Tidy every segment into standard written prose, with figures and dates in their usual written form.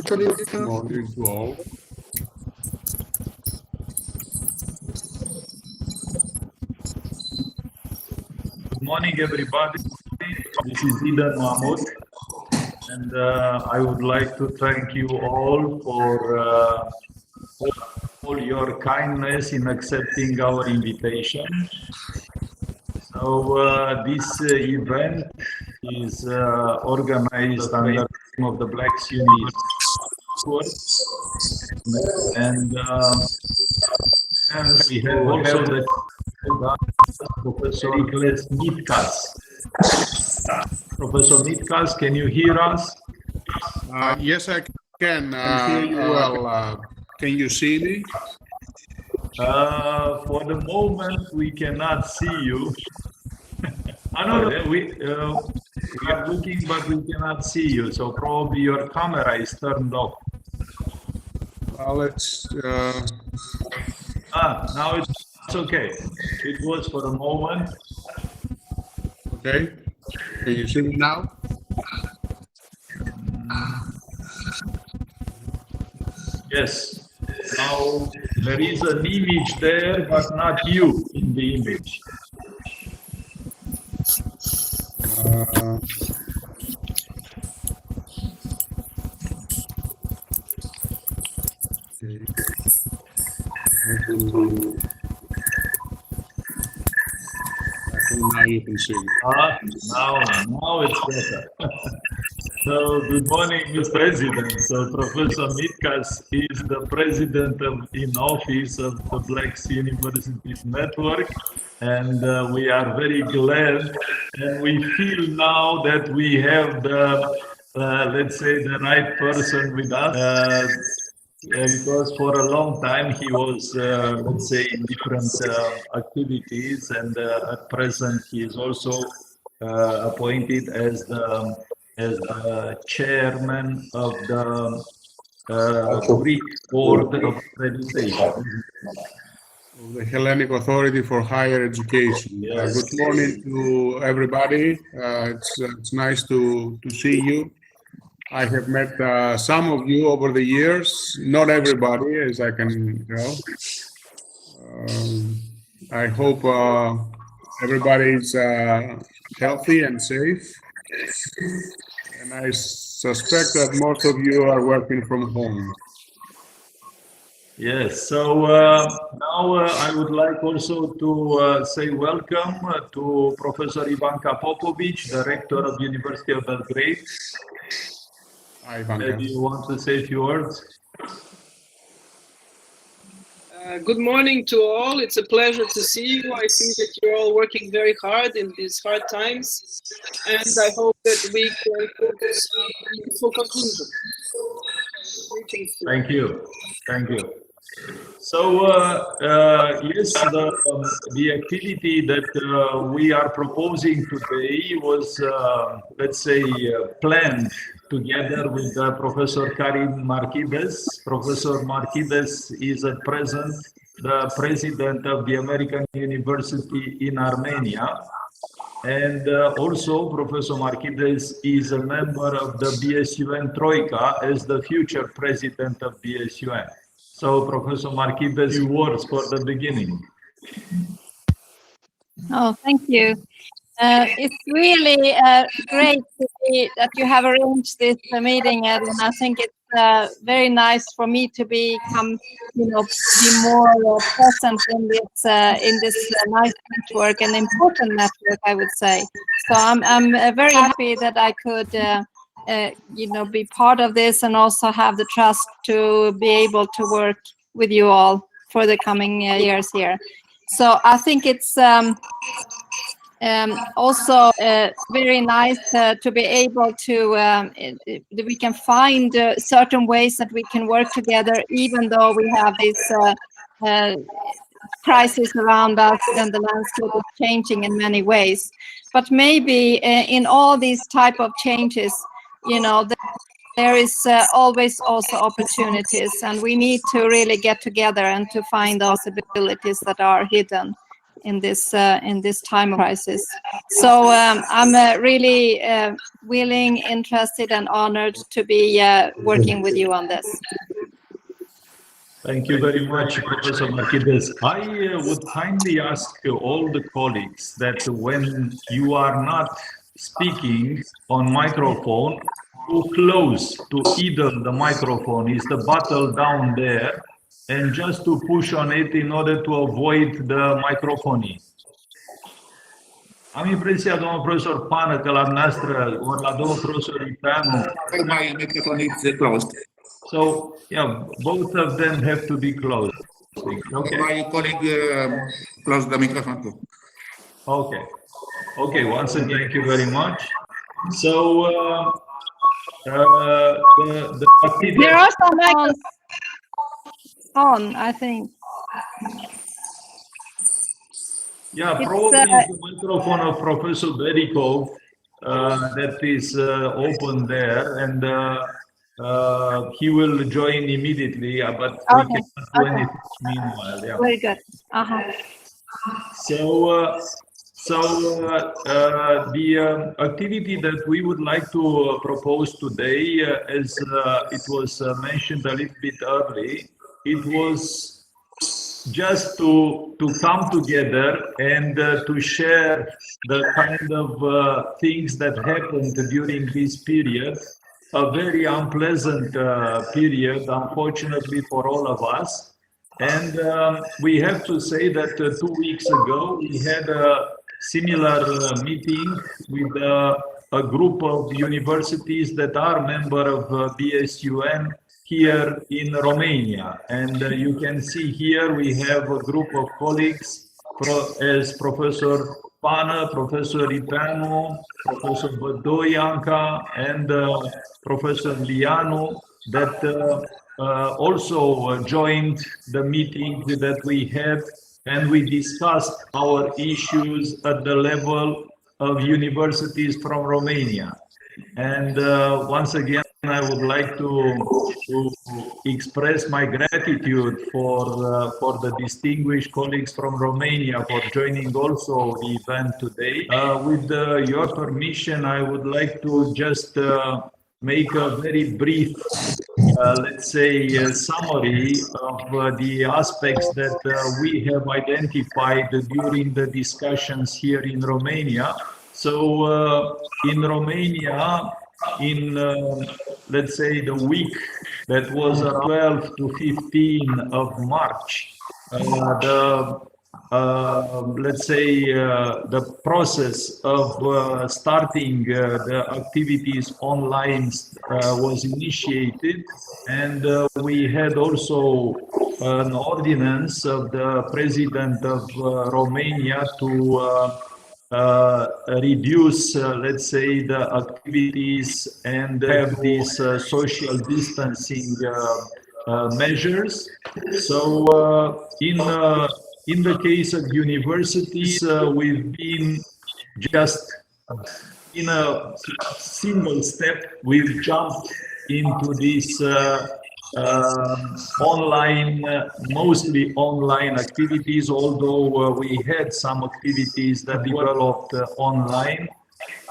Good morning to all. Good morning, everybody. This is Idan Mahmoud, and I would like to thank you all for all your kindness in accepting our invitation. So this event is organized under the name of the Black Sunni Network, and hence we have also the Professor Nitkas. Professor Nitkas, can you hear us? Yes, I can. Well, can you see me? For the moment, we cannot see you. We are looking, but we cannot see you. So probably your camera is turned off. Let's. Now it's okay. It was for a moment. Okay. Can you see me now? Yes. Now there is an image there, but not you in the image. Okay. I think now you can see me. Now it's better. So good morning, Mr. President. So Professor Nitkas is the president in office of the Black Universities Network, and we are very glad, and we feel now that we have the, let's say, the right person with us. Because for a long time he was, let's say, in different activities, and at present he is also appointed as the chairman of the Greek Board of Accreditation. The Hellenic Authority for Higher Education. Yes. Good morning to everybody. It's nice to see you. I have met some of you over the years, not everybody, as I can tell. I hope everybody is healthy and safe. And I suspect that most of you are working from home. Yes, so now I would like also to say welcome to Professor Ivanka Popovic, Director of University of Belgrade. Hi, Ivanka. Do you want to say a few words? Good morning to all. It's a pleasure to see you. I think that you're all working very hard in these hard times, and I hope that we can focus on for conclusion. Thank you. Thank you. So yes, the activity that we are proposing today was, let's say, planned together with Professor Karim Markides. Professor Markides is at present the president of the American University in Armenia. And also Professor Markides is a member of the BSUN Troika as the future president of BSUN. So Professor Markides, few words for the beginning. Oh, thank you. It's really great to see that you have arranged this meeting, and I think it's very nice for me to become, be more present in this nice network, an important network, I would say. So I'm very happy that I could, be part of this, and also have the trust to be able to work with you all for the coming years here. So I think it's also very nice to be able to we can find certain ways that we can work together, even though we have this crisis around us and the landscape is changing in many ways. But maybe in all these type of changes, there is always also opportunities, and we need to really get together and to find those abilities that are hidden in this time of crisis. So I'm really willing, interested, and honored to be working with you on this. Thank you very much, Professor Marquides. I would kindly ask all the colleagues that when you are not speaking on microphone, to close to either the microphone, is the button down there, and just to push on it in order to avoid the microphone. Am impresia, domnul profesor Pană, că la noastră, ori la domnul profesor Ipeanu, my microphone is closed. so yeah, both of them have to be closed. Okay. My colleague closed the microphone too. Okay. Okay. Once again, thank you very much. So the activity. There are some microphones on, I think. Yeah, It's, probably it's the microphone of Professor Berikov that is open there, and he will join immediately. But we Okay. cannot do anything meanwhile. Yeah. Very good. So the activity that we would like to propose today, as it was mentioned a little bit early, it was just to come together and to share the kind of things that happened during this period, a very unpleasant period, unfortunately for all of us. And we have to say that 2 weeks ago, we had a similar meeting with a group of universities that are member of BSUN here in Romania. And you can see here we have a group of colleagues as Professor Pană, Professor Ipeanu, Professor Bădoianca, and Professor Lianu that also joined the meeting that we had, and we discussed our issues at the level of universities from Romania. And once again, I would like to express my gratitude for the distinguished colleagues from Romania for joining also the event today. With your permission, I would like to just make a very brief, let's say, summary of the aspects that we have identified during the discussions here in Romania. So in Romania, in let's say the week that was 12 to 15 of March, let's say the process of starting the activities online was initiated, and we had also an ordinance of the President of Romania to reduce, let's say, the activities and have these social distancing measures. So in the case of universities, we've been just in a single step, we've jumped into this online, mostly online activities, although we had some activities that developed online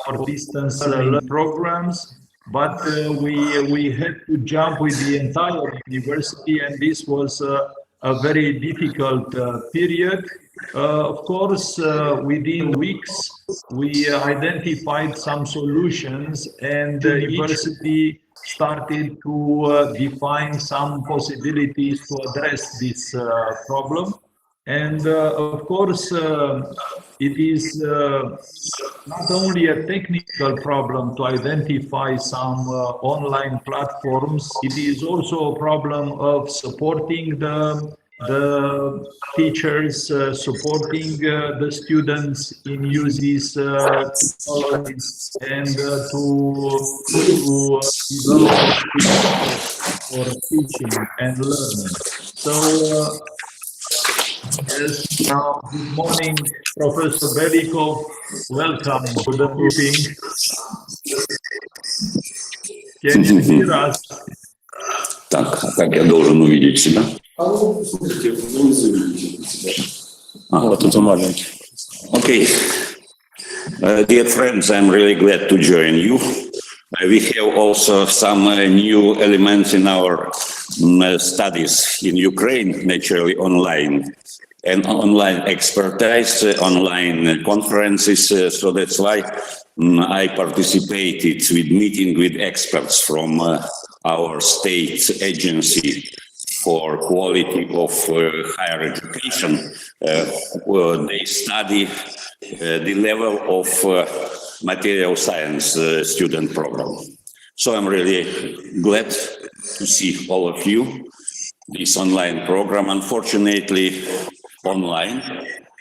or distance learning programs, but we had to jump with the entire university, and this was a very difficult period. Of course, within weeks, we identified some solutions, and the university started to define some possibilities to address this problem. And of course, it is not only a technical problem to identify some online platforms, it is also a problem of supporting the teachers, supporting the students in using technologies, and to develop for teaching and learning. So, yes, good morning, Professor Berikov. Welcome to the meeting. Can you hear us? Так, как я должен увидеть себя? Okay. Dear friends, I'm really glad to join you. We have also some new elements in our studies in Ukraine, naturally online, and online expertise, online conferences. So that's why I participated with meeting with experts from our state agency for quality of higher education. They study the level of material science student program. So I'm really glad to see all of you. This online program, unfortunately, online,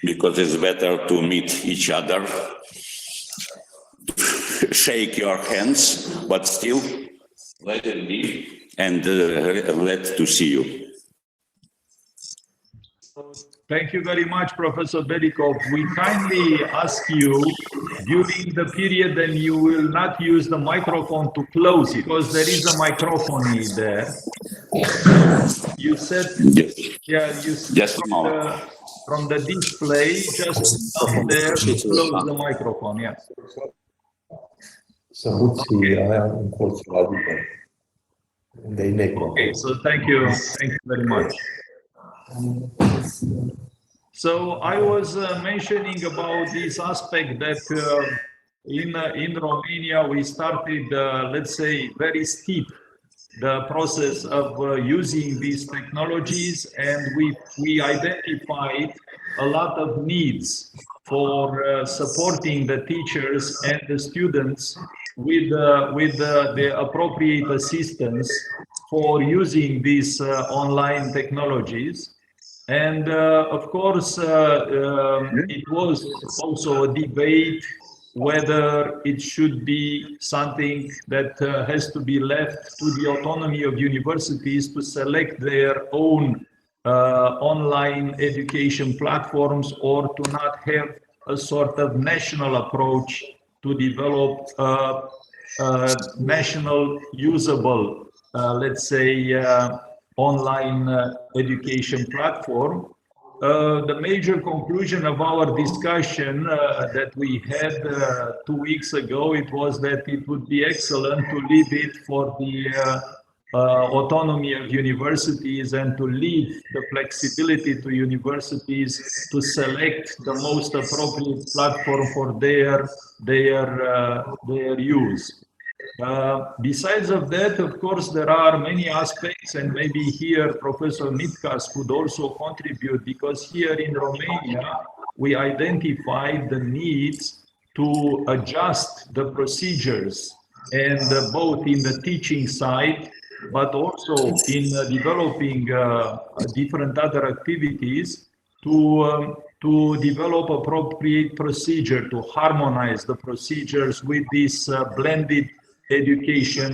because it's better to meet each other, shake your hands, but still let it be, and glad to see you. Thank you very much, Professor Belikov. We kindly ask you during the period then you will not use the microphone to close it, because there is a microphone in there. You said, yeah, you said Just a moment. from the display, just down there to close the microphone, yeah. Okay, so thank you very much. So I was mentioning about this aspect that in Romania we started, let's say, very steep the process of using these technologies, and we identified a lot of needs for supporting the teachers and the students with the appropriate assistance for using these online technologies. And of course, it was also a debate whether it should be something that has to be left to the autonomy of universities to select their own online education platforms, or to not have a sort of national approach to develop national usable, let's say, online education platform. The major conclusion of our discussion that we had 2 weeks ago, it was that it would be excellent to leave it for the autonomy of universities and to leave the flexibility to universities to select the most appropriate platform for their use. Besides of that, of course, there are many aspects, and maybe here Professor Mitkas could also contribute, because here in Romania, we identified the needs to adjust the procedures, and both in the teaching side, but also in developing different other activities to develop appropriate procedure, to harmonize the procedures with this blended education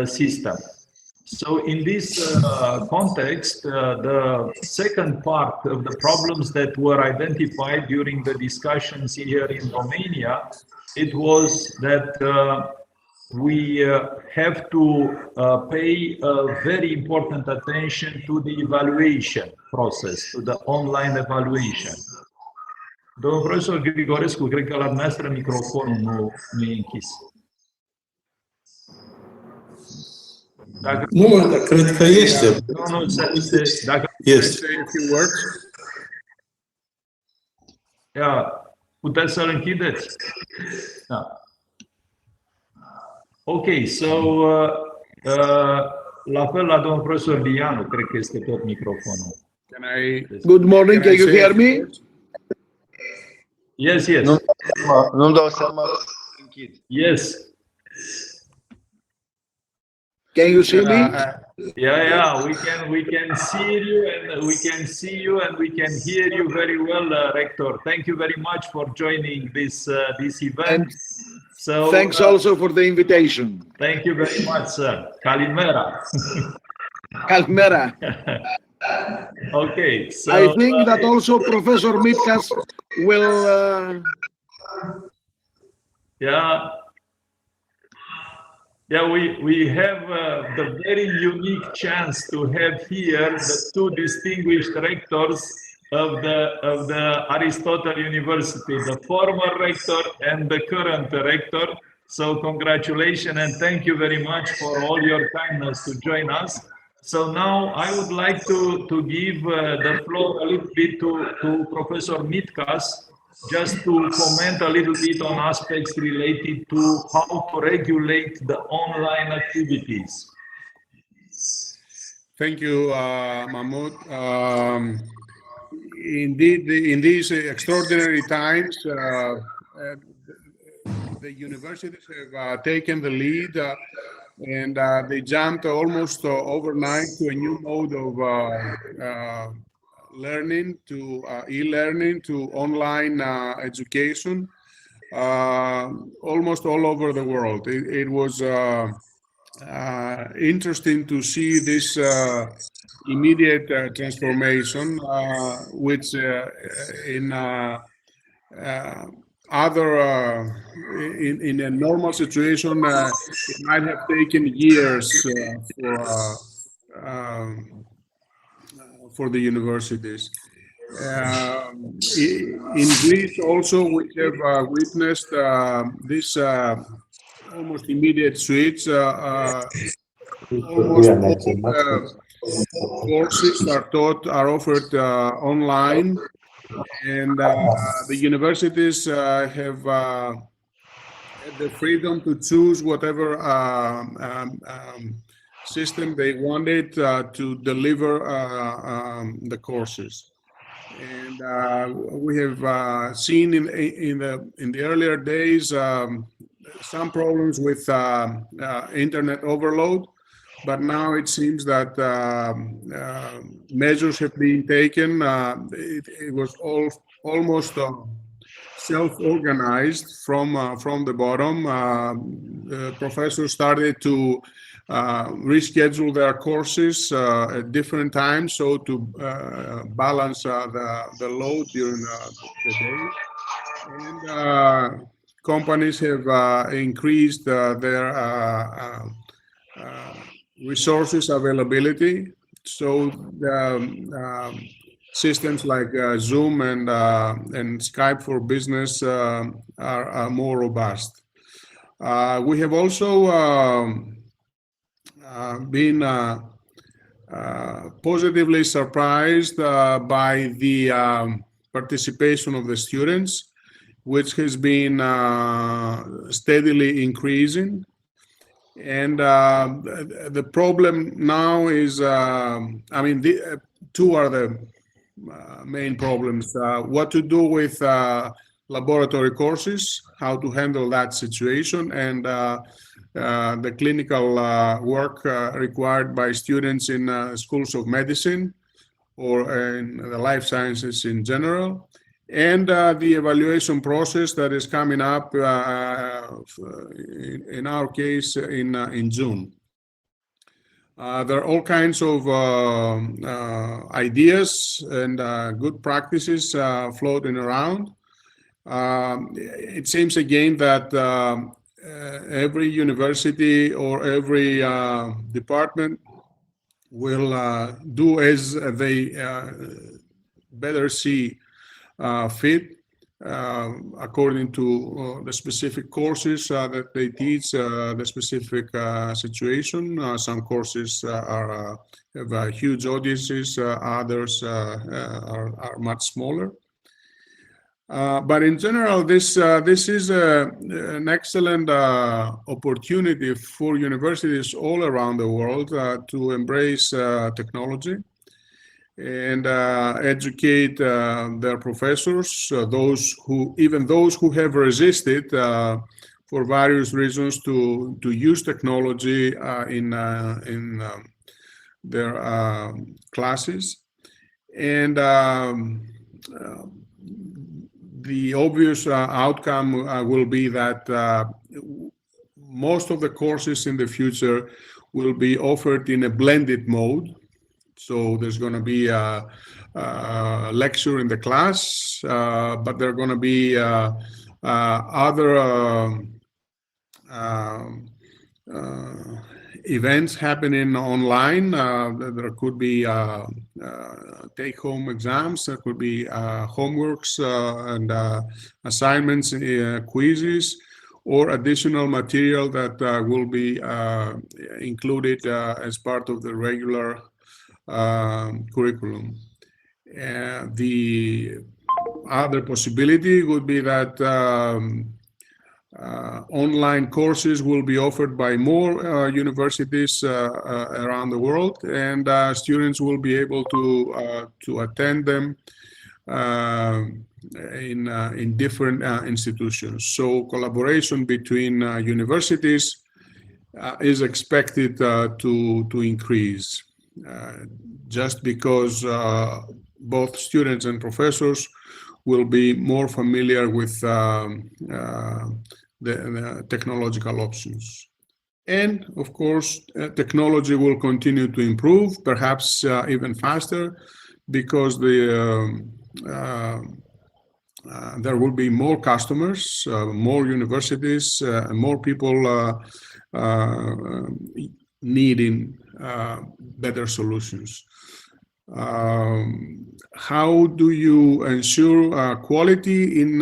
system. So in this context, the second part of the problems that were identified during the discussions here in Romania, it was that we have to pay a very important attention to the evaluation process, to the online evaluation. Domnul profesor Grigorescu, cred că la dumneavoastră microfonul nu e închis. Nu, dar cred că este. Nu, dacă este. Puteți să-l închideți? Da. Ok, so, la fel la domnul profesor Lianu, cred că este tot microfonul. Good morning, can you hear me? Yes, yes. Nu-mi dau seama. Yes. Can you see me? Yeah, we can see you, and we can hear you very well, Rector. Thank you very much for joining this event. And so thanks also for the invitation. Thank you very much, sir. Kalimera. Kalimera. Okay, so I think that also Professor Mitkas will. Yeah, we have the very unique chance to have here the two distinguished rectors of the Aristotle University, the former rector and the current rector. So congratulations and thank you very much for all your kindness to join us. So now I would like to give the floor a little bit to Professor Mitkas, just to comment a little bit on aspects related to how to regulate the online activities. Thank you, Mahmoud. Indeed, in these extraordinary times, the universities have taken the lead and they jumped almost overnight to a new mode of learning, to e-learning, to online education, almost all over the world. It was interesting to see this immediate transformation, which in in a normal situation, it might have taken years for the universities. In Greece also, we have witnessed this almost immediate switch. Almost all courses are offered online, and the universities have the freedom to choose whatever system they wanted to deliver the courses. And we have seen in the earlier days some problems with internet overload, but now it seems that measures have been taken. It was almost self-organized from the bottom. The professors started to reschedule their courses at different times, so to balance the load during the day. And companies have increased their resources availability. So the systems like Zoom and Skype for Business are more robust. We have also been positively surprised by the participation of the students, which has been steadily increasing. And the problem now is, I mean, two are the main problems. What to do with laboratory courses, how to handle that situation, and the clinical work required by students in schools of medicine or in the life sciences in general, and the evaluation process that is coming up in our case in June. There are all kinds of ideas and good practices floating around. It seems again that every university or every department will do as they better see fit, according to the specific courses that they teach, the specific situation. Some courses have huge audiences, others are much smaller. But in general, this is an excellent opportunity for universities all around the world to embrace technology and educate their professors, those who have resisted for various reasons to use technology in their classes. And the obvious outcome will be that most of the courses in the future will be offered in a blended mode. So there's going to be a lecture in the class, but there are going to be other events happening online. There could be take-home exams, there could be homeworks and assignments, quizzes, or additional material that will be included as part of the regular curriculum. The other possibility would be that online courses will be offered by more universities around the world, and students will be able to attend them in different institutions. So collaboration between universities is expected to increase, just because both students and professors will be more familiar with the technological options. And of course, technology will continue to improve, perhaps even faster, because there will be more customers, more universities, more people needing better solutions. How do you ensure quality in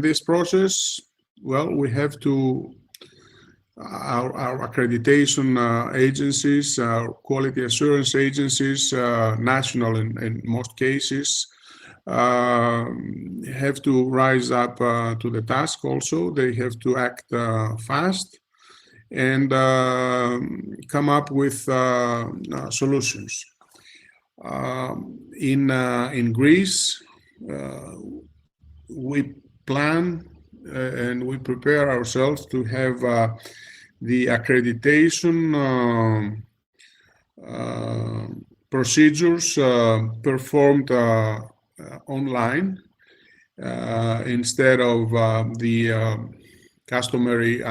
this process? Well, we have to, our accreditation agencies, our quality assurance agencies, national in most cases, have to rise up to the task also. They have to act fast and come up with solutions. In Greece, we plan and we prepare ourselves to have the accreditation procedures performed online instead of the customary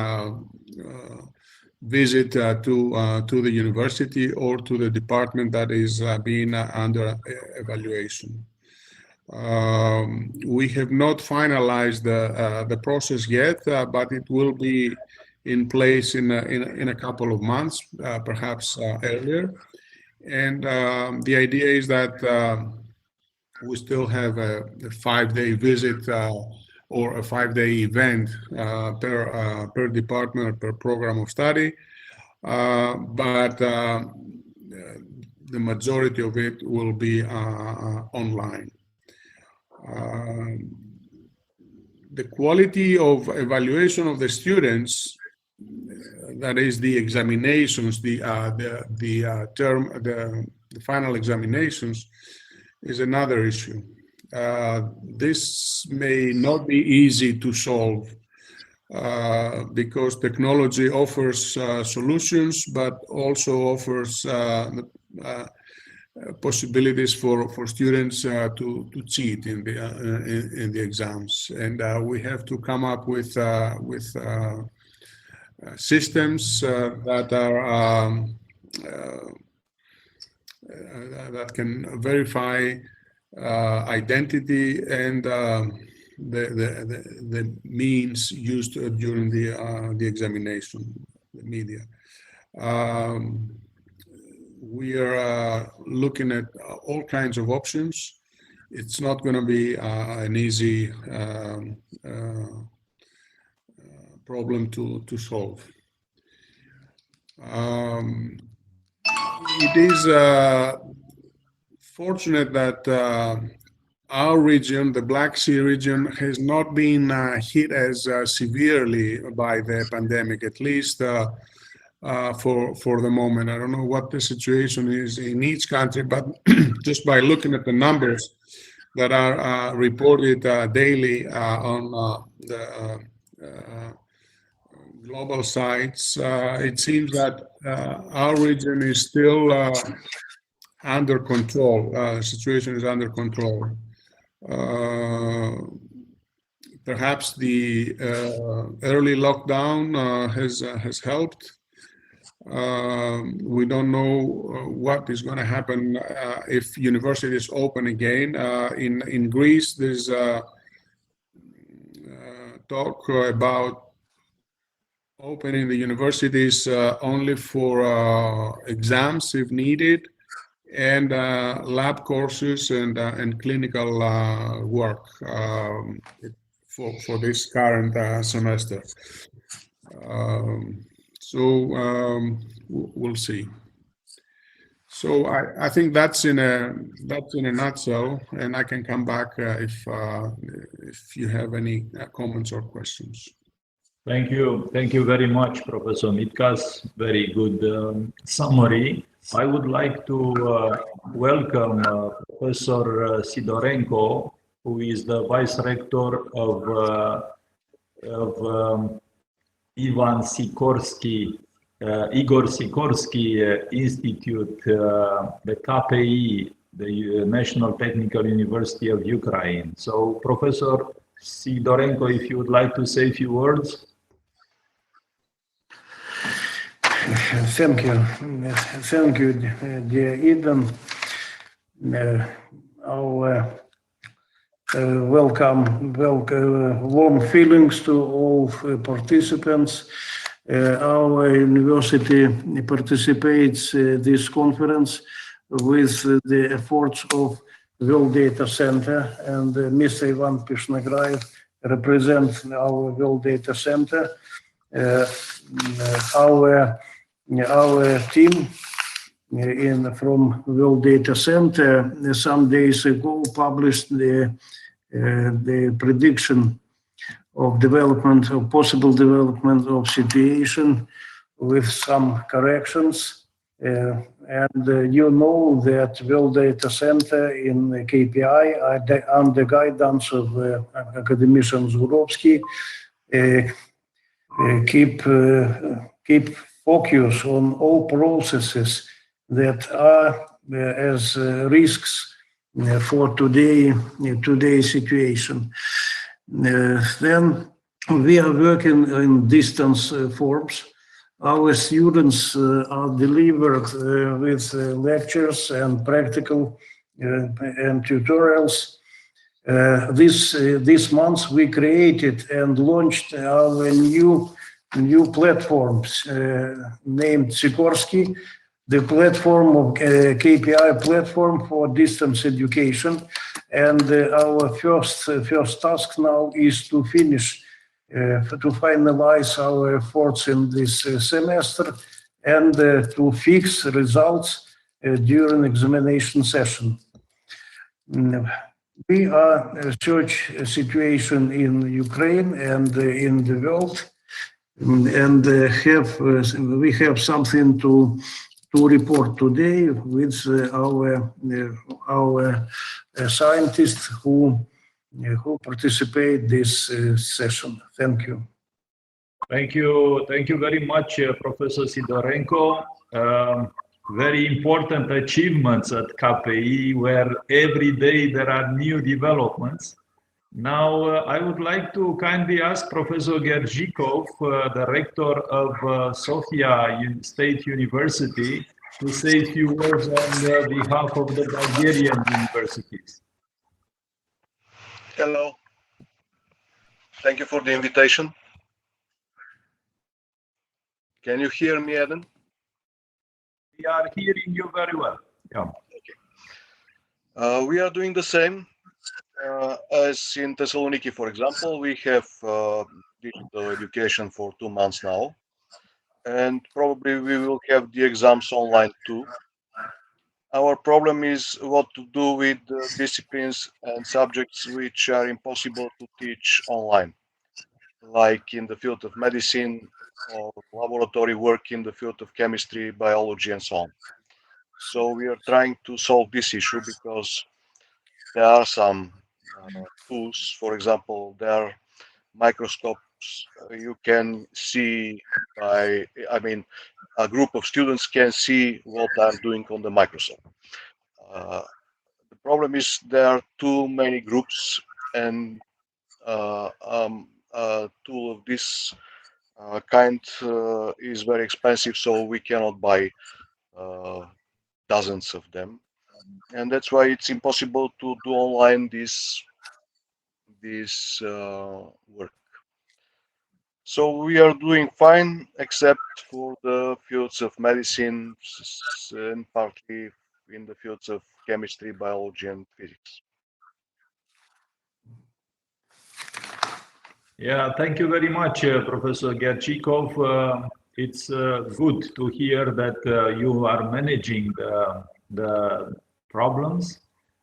visit to the university or to the department that is being under evaluation. We have not finalized the process yet, but it will be in place in a couple of months, perhaps earlier. And the idea is that we still have a 5-day visit or a 5-day event per department or per program of study, but the majority of it will be online. The quality of evaluation of the students, that is the examinations, the final examinations, is another issue. This may not be easy to solve because technology offers solutions, but also offers possibilities for students to cheat in the exams, and we have to come up with systems that are that can verify identity and the means used during the examination, the media. We are looking at all kinds of options. It's not going to be an easy problem to solve. It is fortunate that our region, the Black Sea region, has not been hit as severely by the pandemic, at least for the moment. I don't know what the situation is in each country, but just by looking at the numbers that are reported daily on the global sites, it seems that our region is still under control. The situation is under control. Perhaps the early lockdown has helped. We don't know what is going to happen if universities open again. In Greece, there's talk about opening the universities only for exams if needed, and lab courses and clinical work for this current semester. We'll see. So I think that's in a nutshell, and I can come back if you have any comments or questions. Thank you very much, Professor Mitkas. Very good summary. I would like to welcome Professor Sidorenko, who is the Vice Rector of Igor Sikorsky Institute, the KPI, the National Technical University of Ukraine. So, Professor Sidorenko, if you would like to say a few words. Thank you, dear Eden. Our welcome, warm feelings to all participants. Our university participates this conference with the efforts of World Data Center, and Mr. Ivan Pishnagраев represents our World Data Center. Our team from World Data Center some days ago published the prediction of possible development of situation with some corrections. And you know that World Data Center in KPI, under guidance of academician Zhurovsky, keep focus on all processes that are as risks for today's situation. Then we are working in distance forms. Our students are delivered with lectures and practical and tutorials. This month we created and launched our new platforms named Sikorsky, the platform of KPI platform for distance education. And our first task now is to finish, to finalize our efforts in this semester and to fix results during examination session. We are search situation in Ukraine and in the world, and we have something to report today with our scientists who participate this session. Thank you. Thank you very much, Professor Sidorenko. Very important achievements at KPI, where every day there are new developments. Now, I would like to kindly ask Professor Gerzhikov, the rector of Sofia State University, to say a few words on behalf of the Bulgarian universities. Hello. Thank you for the invitation. Can you hear me, Eden? We are hearing you very well. Yeah. Okay. We are doing the same as in Thessaloniki, for example. We have digital education for 2 months now, and probably we will have the exams online too. Our problem is what to do with the disciplines and subjects which are impossible to teach online, like in the field of medicine or laboratory work in the field of chemistry, biology, and so on. So we are trying to solve this issue because there are some tools. For example, there are microscopes you can see a group of students can see what I'm doing on the microscope. The problem is there are too many groups, and a tool of this kind is very expensive, so we cannot buy dozens of them, and that's why it's impossible to do online this work. So we are doing fine, except for the fields of medicine and partly in the fields of chemistry, biology, and physics. Yeah, thank you very much, Professor Gerchikov. It's good to hear that you are managing the problems.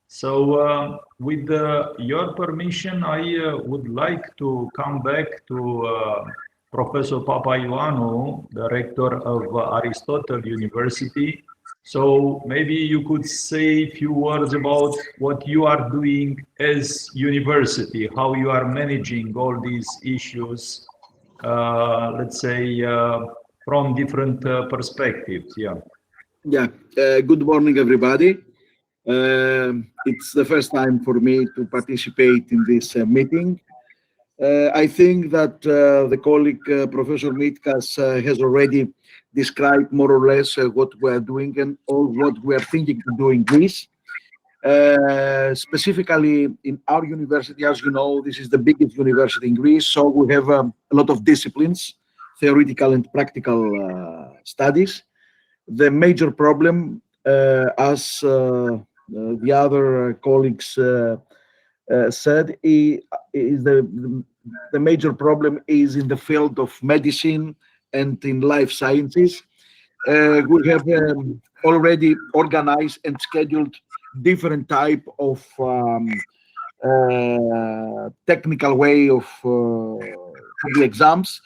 So, with your permission, I would like to come back to Professor Papaioannou, Director of Aristotle University. So maybe you could say a few words about what you are doing as university, how you are managing all these issues, let's say, from different perspectives. Yeah. Yeah. Good morning, everybody. It's the first time for me to participate in this meeting. I think that the colleague, Professor Mitkas, has already described more or less what we are doing and or what we are thinking to do in Greece. Specifically in our university, as you know, this is the biggest university in Greece, so we have a lot of disciplines, theoretical and practical studies. The major problem, as the other colleagues said, is the major problem is in the field of medicine and in life sciences. We have already organized and scheduled different type of technical way of the exams,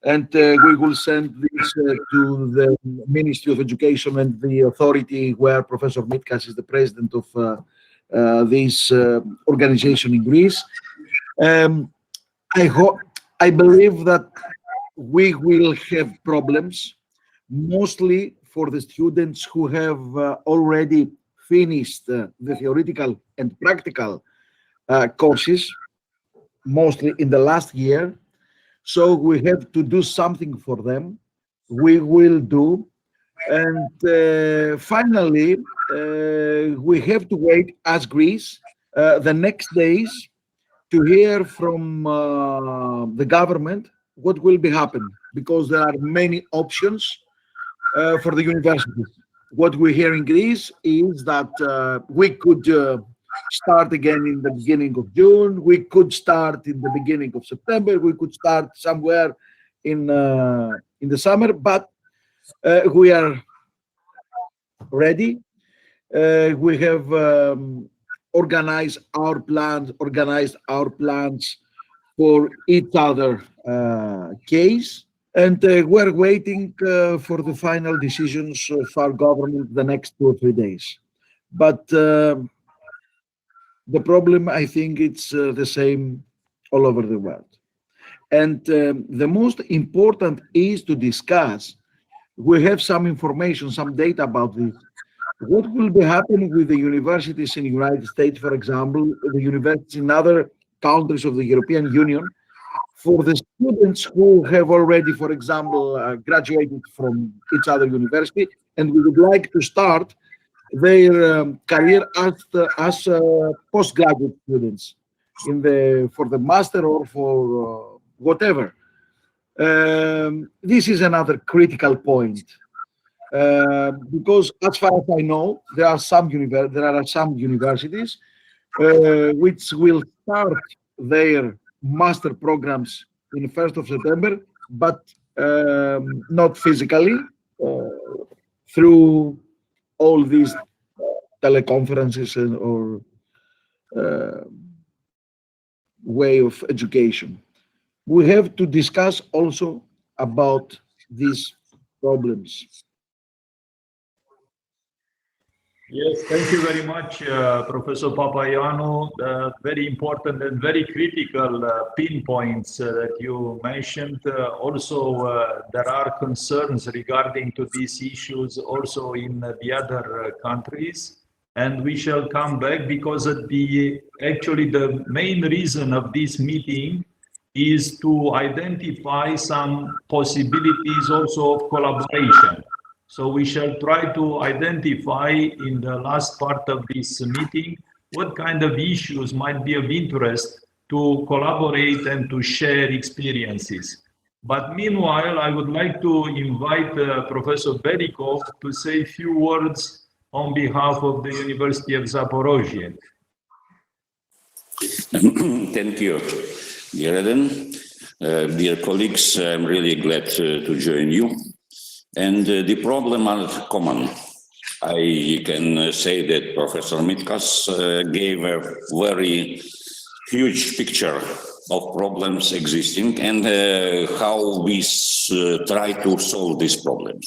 and we will send this to the Ministry of Education and the authority where Professor Mitkas is the president of this organization in Greece. I believe that we will have problems, mostly for the students who have already finished the theoretical and practical courses, mostly in the last year. So we have to do something for them. We will do. And finally, we have to wait as Greece the next days to hear from the government what will be happening, because there are many options for the universities. What we hear in Greece is that we could start again in the beginning of June, we could start in the beginning of September, we could start somewhere in the summer, but we are ready. We have organized our plans for each other case, and we're waiting for the final decisions of our government the next 2 or 3 days. But the problem, I think, it's the same all over the world. And the most important is to discuss. We have some information, some data about this. What will be happening with the universities in the United States, for example, the universities in other countries of the European Union, for the students who have already, for example, graduated from each other university, and we would like to start their career as postgraduate students for the master or for whatever. This is another critical point, because as far as I know, there are some universities which will start their master programs in the 1st of September, but not physically, through all these teleconferences or way of education. We have to discuss also about these problems. Yes, thank you very much, Professor Papaioannou. Very important and very critical pinpoints that you mentioned. Also, there are concerns regarding to these issues also in the other countries. And we shall come back, because actually the main reason of this meeting is to identify some possibilities also of collaboration. So we shall try to identify in the last part of this meeting what kind of issues might be of interest to collaborate and to share experiences. But meanwhile, I would like to invite Professor Berikov to say a few words on behalf of the University of Zaporozhye. Thank you, dear Eden. Dear colleagues, I'm really glad to join you. And the problem are common. I can say that Professor Mitkas gave a very huge picture of problems existing and how we try to solve these problems.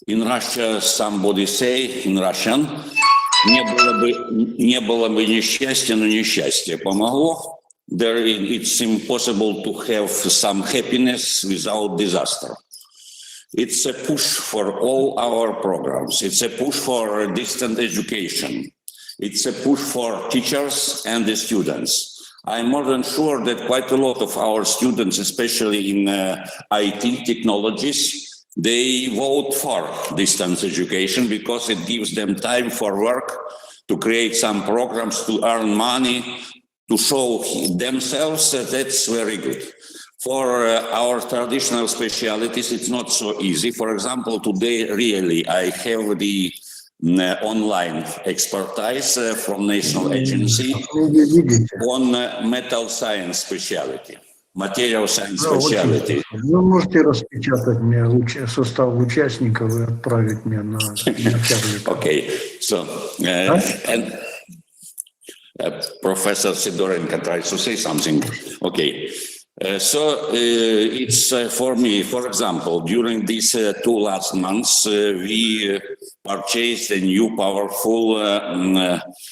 In Russia, somebody say in Russian, не было бы несчастья, но несчастье помогло. It's impossible to have some happiness without disaster. It's a push for all our programs. It's a push for distant education. It's a push for teachers and the students. I'm more than sure that quite a lot of our students, especially in IT technologies, they vote for distance education because it gives them time for work, to create some programs, to earn money, to show themselves. That's very good. For our traditional specialities, it's not so easy. For example, today, really, I have the online expertise from National Agency on metal science specialty, material science specialty. Вы можете распечатать мне состав участников и отправить мне на начальник. Okay, so and Professor Sidorenko tries to say something. Okay. So it's for me, for example, during these 2 last months, we purchased a new powerful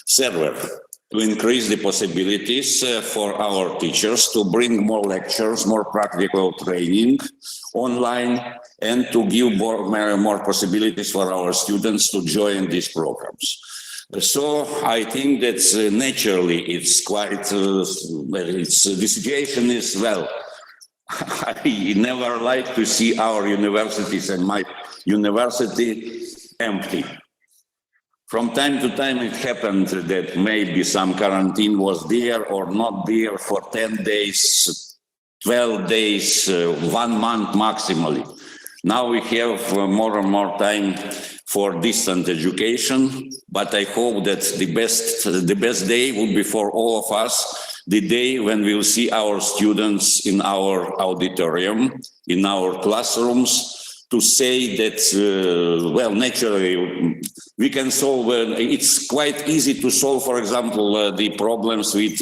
server to increase the possibilities for our teachers to bring more lectures, more practical training online, and to give more possibilities for our students to join these programs. So I think that naturally it's quite, the situation is, well, I never like to see our universities and my university empty. From time to time it happened that maybe some quarantine was there or not there for 10 days, 12 days, 1 month maximally. Now we have more and more time for distant education, but I hope that the best day will be for all of us, the day when we'll see our students in our auditorium, in our classrooms, to say that, well, naturally, we can solve, it's quite easy to solve, for example, the problems with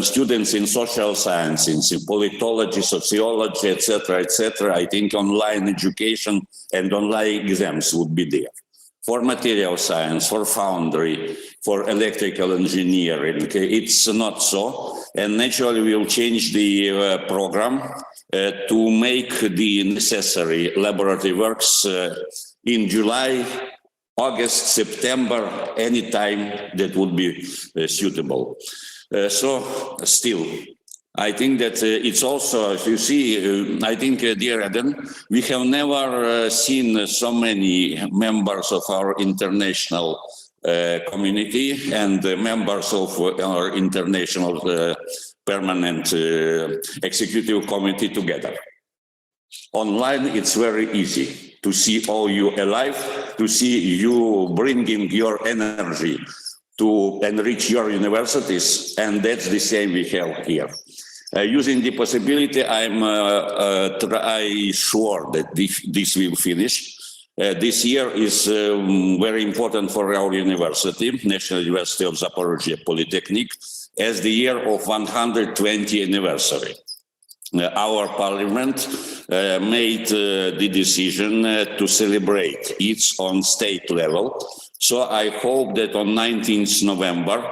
students in social sciences, in politology, sociology, etc., etc. I think online education and online exams would be there. For material science, for foundry, for electrical engineering, it's not so. And naturally, we'll change the program to make the necessary laboratory works in July, August, September, any time that would be suitable. So still, I think that it's also, as you see, I think, dear Eden, we have never seen so many members of our international community and members of our international permanent executive committee together. Online, it's very easy to see all you alive, to see you bringing your energy to enrich your universities, and that's the same we have here. Using the possibility, I'm sure that this will finish. This year is very important for our university, National University of Zaporozhye Polytechnic, as the year of 120th anniversary. Our parliament made the decision to celebrate it on state level. So I hope that on 19th November,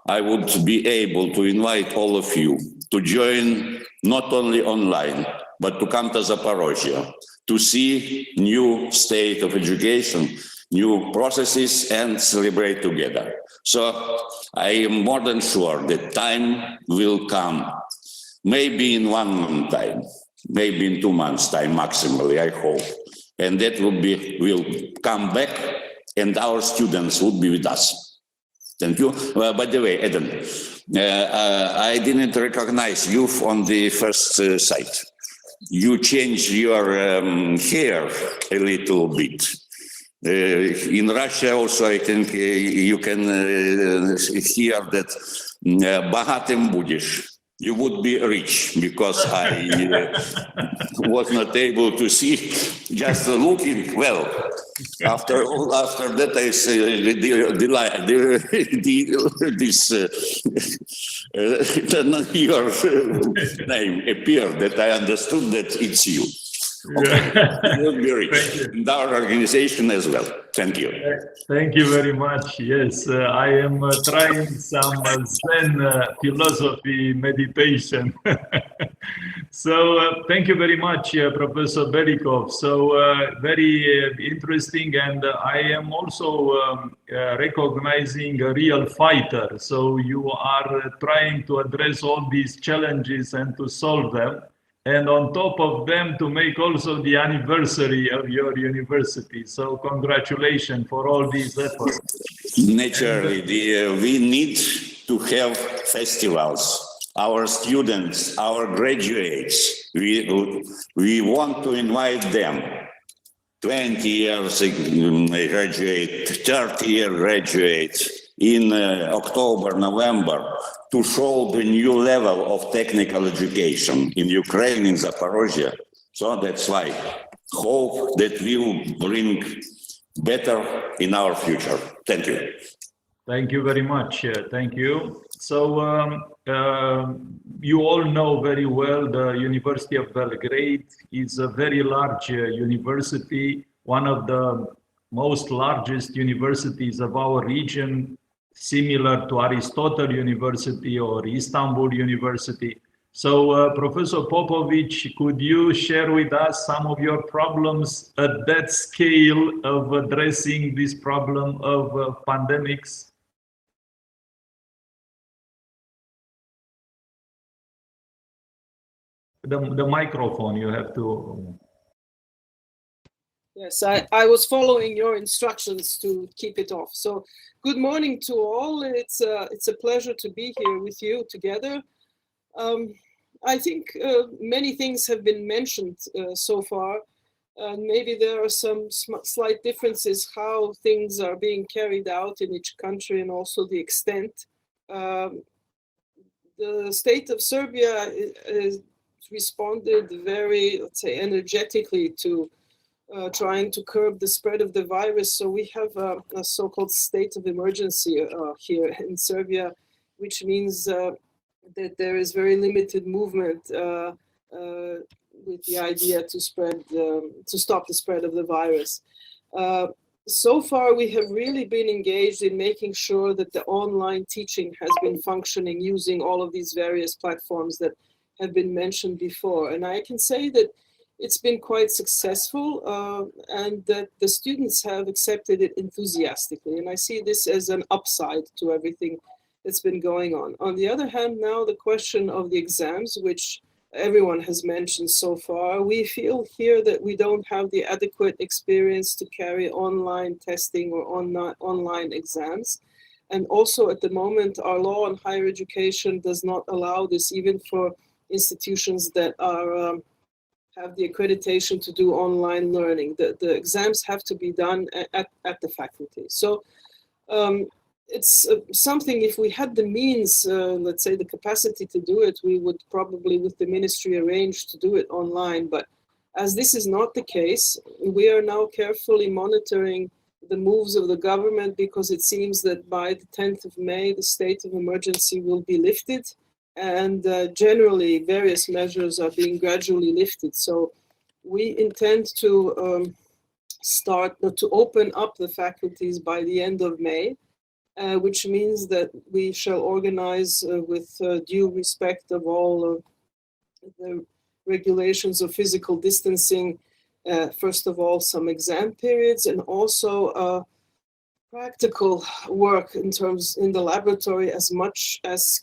I would be able to invite all of you to join not only online, but to come to Zaporozhye, to see new state of education, new processes, and celebrate together. So I am more than sure that time will come, maybe in 1 month time, maybe in 2 months time maximally, I hope. And that will come back and our students would be with us. Thank you. By the way, Eden, I didn't recognize you on the first site. you change your hair a little bit. In Russia also, I think you can hear that "богатым будешь." You would be rich, because I was not able to see, just looking well. After that, I say your name appeared, that I understood that it's you. Okay, you will be rich. And our organization as well. Thank you. Thank you very much. Yes, I am trying some Zen philosophy meditation. So thank you very much, Professor Belikov. So very interesting, and I am also recognizing a real fighter. So you are trying to address all these challenges and to solve them. And on top of them, to make also the anniversary of your university. So congratulations for all these efforts. Naturally, we need to have festivals. Our students, our graduates, we want to invite them. 20 years graduate, 30-year graduate in October, November, to show the new level of technical education in Ukraine, in Zaporozhye. So that's why hope that will bring better in our future. Thank you. Thank you very much. Thank you. So you all know very well the University of Belgrade is a very large university, one of the most largest universities of our region, similar to Aristotle University or Istanbul University. So Professor Popovic, could you share with us some of your problems at that scale of addressing this problem of pandemics? The microphone you have to. Yes, I was following your instructions to keep it off. So good morning to all. It's a pleasure to be here with you together. I think many things have been mentioned so far. Maybe there are some slight differences how things are being carried out in each country and also the extent. The state of Serbia is responded very, let's say, energetically to trying to curb the spread of the virus. So we have a so-called state of emergency here in Serbia, which means that there is very limited movement with the idea to stop the spread of the virus. So far, we have really been engaged in making sure that the online teaching has been functioning using all of these various platforms that have been mentioned before. And I can say that it's been quite successful and that the students have accepted it enthusiastically. And I see this as an upside to everything that's been going on. On the other hand, now the question of the exams, which everyone has mentioned so far, we feel here that we don't have the adequate experience to carry online testing or online exams. And also at the moment, our law on higher education does not allow this even for institutions that are have the accreditation to do online learning. The exams have to be done at the faculty. So it's something, if we had the means, let's say the capacity to do it, we would probably with the ministry arrange to do it online. But as this is not the case, we are now carefully monitoring the moves of the government, because it seems that by the 10th of May, the state of emergency will be lifted. And generally, various measures are being gradually lifted. So we intend to to open up the faculties by the end of May, which means that we shall organize with due respect of all the regulations of physical distancing, first of all, some exam periods, and also practical work in the laboratory as much as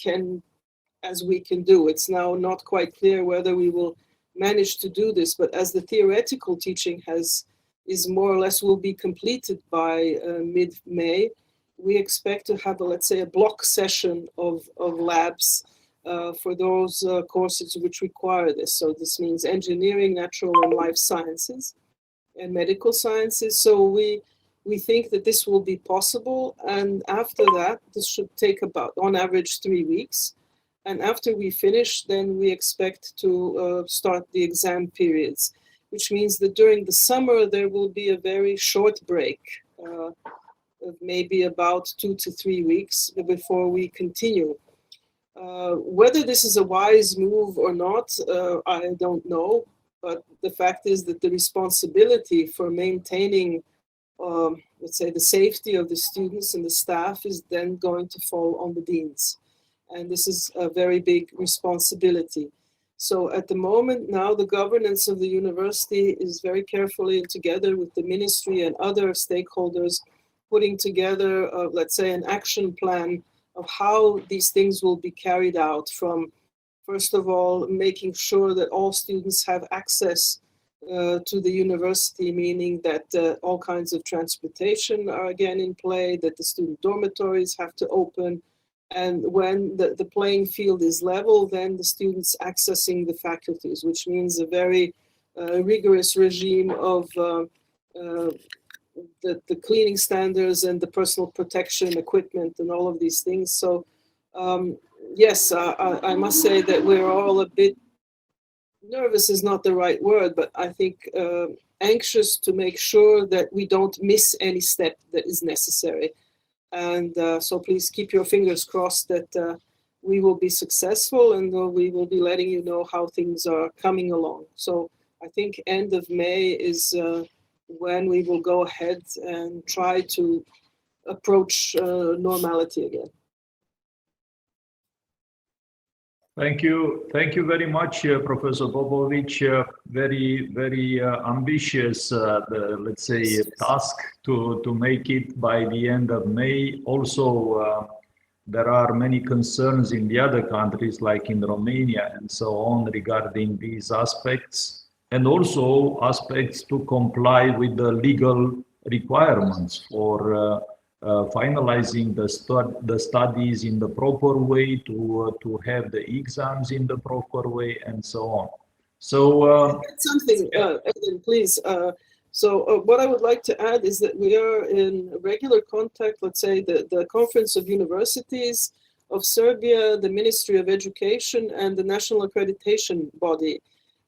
we can do. It's now not quite clear whether we will manage to do this, but as the theoretical teaching is more or less will be completed by mid-May, we expect to have, let's say, a block session of labs for those courses which require this. So this means engineering, natural and life sciences, and medical sciences. So we think that this will be possible. And after that, this should take about, on average, 3 weeks. And after we finish, then we expect to start the exam periods, which means that during the summer, there will be a very short break of maybe about 2 to 3 weeks before we continue. Whether this is a wise move or not, I don't know. But the fact is that the responsibility for maintaining, let's say, the safety of the students and the staff is then going to fall on the deans. And this is a very big responsibility. So at the moment now, the governance of the university is very carefully, together with the ministry and other stakeholders, putting together, let's say, an action plan of how these things will be carried out, from, first of all, making sure that all students have access to the university, meaning that all kinds of transportation are again in play, that the student dormitories have to open, and when the playing field is level, then the students accessing the faculties, which means a very rigorous regime of the cleaning standards and the personal protection equipment and all of these things. So yes, I must say that we're all a bit nervous, is not the right word, but I think anxious to make sure that we don't miss any step that is necessary. And so please keep your fingers crossed that we will be successful, and we will be letting you know how things are coming along. So I think end of May is when we will go ahead and try to approach normality again. Thank you very much, Professor Popovic. Very, very ambitious, let's say, task to make it by the end of May. Also, there are many concerns in the other countries, like in Romania and so on, regarding these aspects, and also aspects to comply with the legal requirements for finalizing the studies in the proper way, to have the exams in the proper way, and so on. So something, Edwin, please. So what I would like to add is that we are in regular contact, let's say, the Conference of Universities of Serbia, the Ministry of Education, and the National Accreditation Body.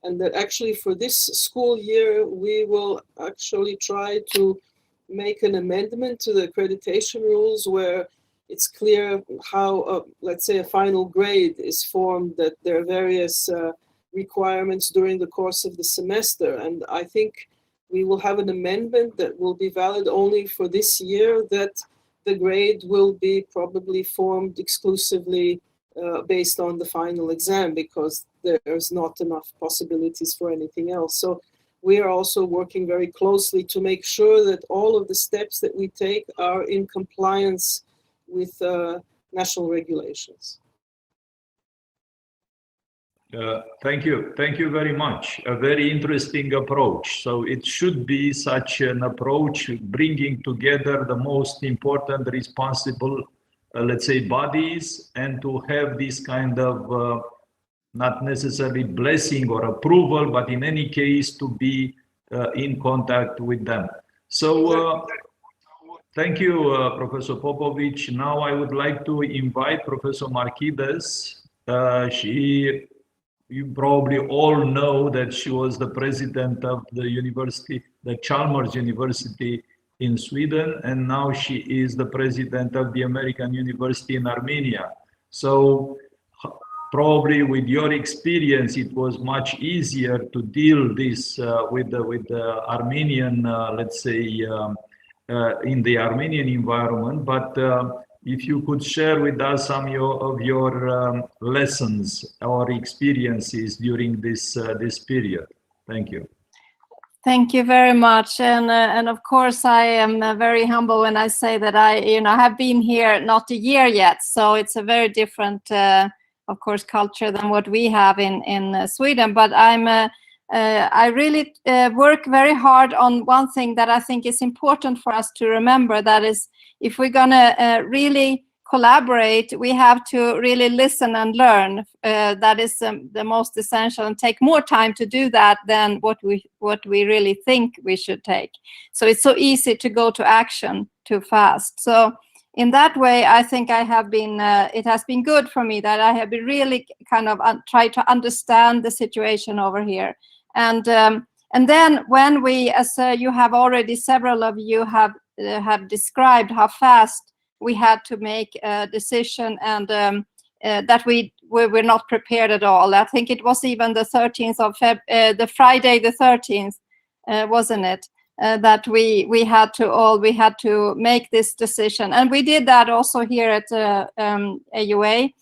And that actually for this school year, we will actually try to make an amendment to the accreditation rules where it's clear how, let's say, a final grade is formed, that there are various requirements during the course of the semester. And I think we will have an amendment that will be valid only for this year, that the grade will be probably formed exclusively based on the final exam, because there's not enough possibilities for anything else. So we are also working very closely to make sure that all of the steps that we take are in compliance with national regulations. Thank you very much. A very interesting approach. So it should be such an approach, bringing together the most important responsible, let's say, bodies, and to have this kind of not necessarily blessing or approval, but in any case to be in contact with them. So thank you, Professor Popovic. Now I would like to invite Professor Markides. You probably all know that she was the president of the university, the Chalmers University in Sweden, and now she is the president of the American University in Armenia. So probably with your experience, it was much easier to deal this with the Armenian, let's say, in the Armenian environment. But if you could share with us some of your lessons or experiences during this period. Thank you. Thank you very much, and of course I am very humble when I say that I have been here not a year yet, so it's a very different, of course, culture than what we have in Sweden. But I really work very hard on one thing that I think is important for us to remember. That is, if we're gonna really collaborate, we have to really listen and learn. That is the most essential, and take more time to do that than what we really think we should take. So it's so easy to go to action too fast. So in that way, I think I have been, it has been good for me that I have been really kind of try to understand the situation over here. And then when we, as you have already, several of you have described how fast we had to make a decision, and that we were not prepared at all. I think it was even the 13th of the Friday the 13th, wasn't it? That we had to make this decision, and we did that also here at AUA.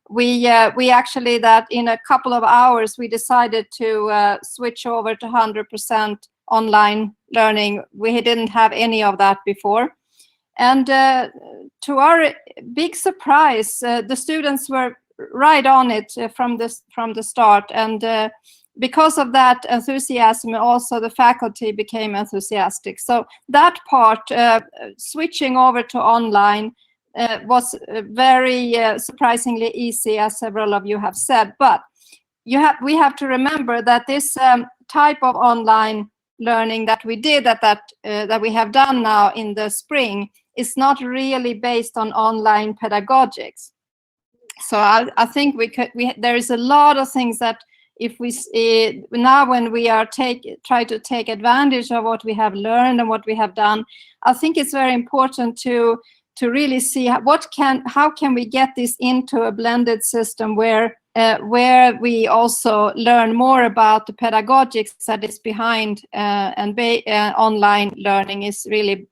We actually, that in a couple of hours, we decided to switch over to 100% online learning. We didn't have any of that before. And to our big surprise, the students were right on it from the start. And because of that enthusiasm, also the faculty became enthusiastic. So that part, switching over to online, was very surprisingly easy, as several of you have said. But we have to remember that this type of online learning that we did that we have done now in the spring is not really based on online pedagogics. So I think there is a lot of things that, if we now, when we are try to take advantage of what we have learned and what we have done, I think it's very important to really see how can we get this into a blended system where we also learn more about the pedagogics that is behind and online learning is really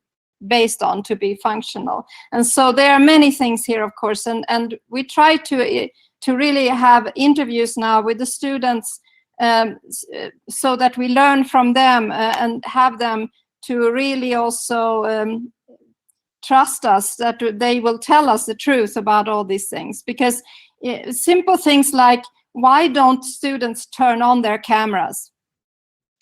based on to be functional. And so there are many things here, of course, and we try to really have interviews now with the students, so that we learn from them and have them to really also trust us that they will tell us the truth about all these things. Because simple things like, why don't students turn on their cameras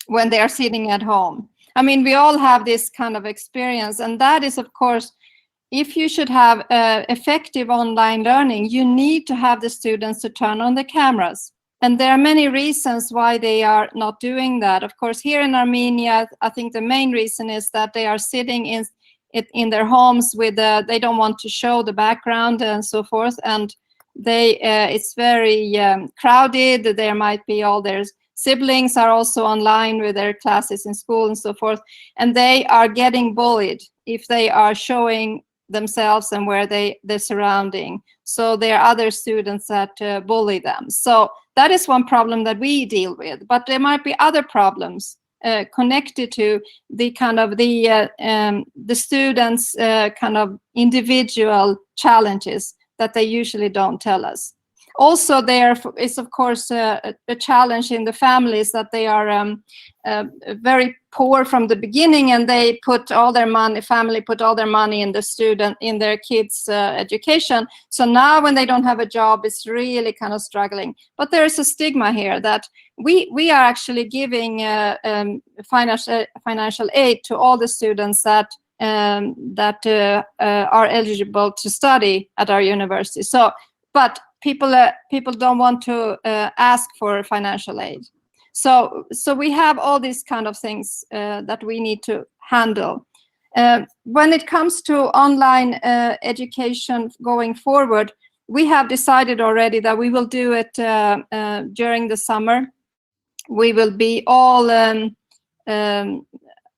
when they are sitting at home? I mean, we all have this kind of experience, and that is, of course, if you should have effective online learning, you need to have the students to turn on the cameras. And there are many reasons why they are not doing that. Of course, here in Armenia, I think the main reason is that they are sitting in their homes with they don't want to show the background and so forth, and it's very crowded. There might be all their siblings are also online with their classes in school and so forth, and they are getting bullied if they are showing themselves and where they're surrounding. So there are other students that bully them. So that is one problem that we deal with, but there might be other problems connected to the kind of the students' kind of individual challenges that they usually don't tell us. Also, there is, of course, a challenge in the families that they are very poor from the beginning, and they put all their money, family put all their money in their kids' education. So now when they don't have a job, it's really kind of struggling. But there is a stigma here that we are actually giving financial aid to all the students that are eligible to study at our university. So, but people don't want to ask for financial aid. So we have all these kind of things that we need to handle. When it comes to online education going forward, we have decided already that we will do it during the summer. We will be all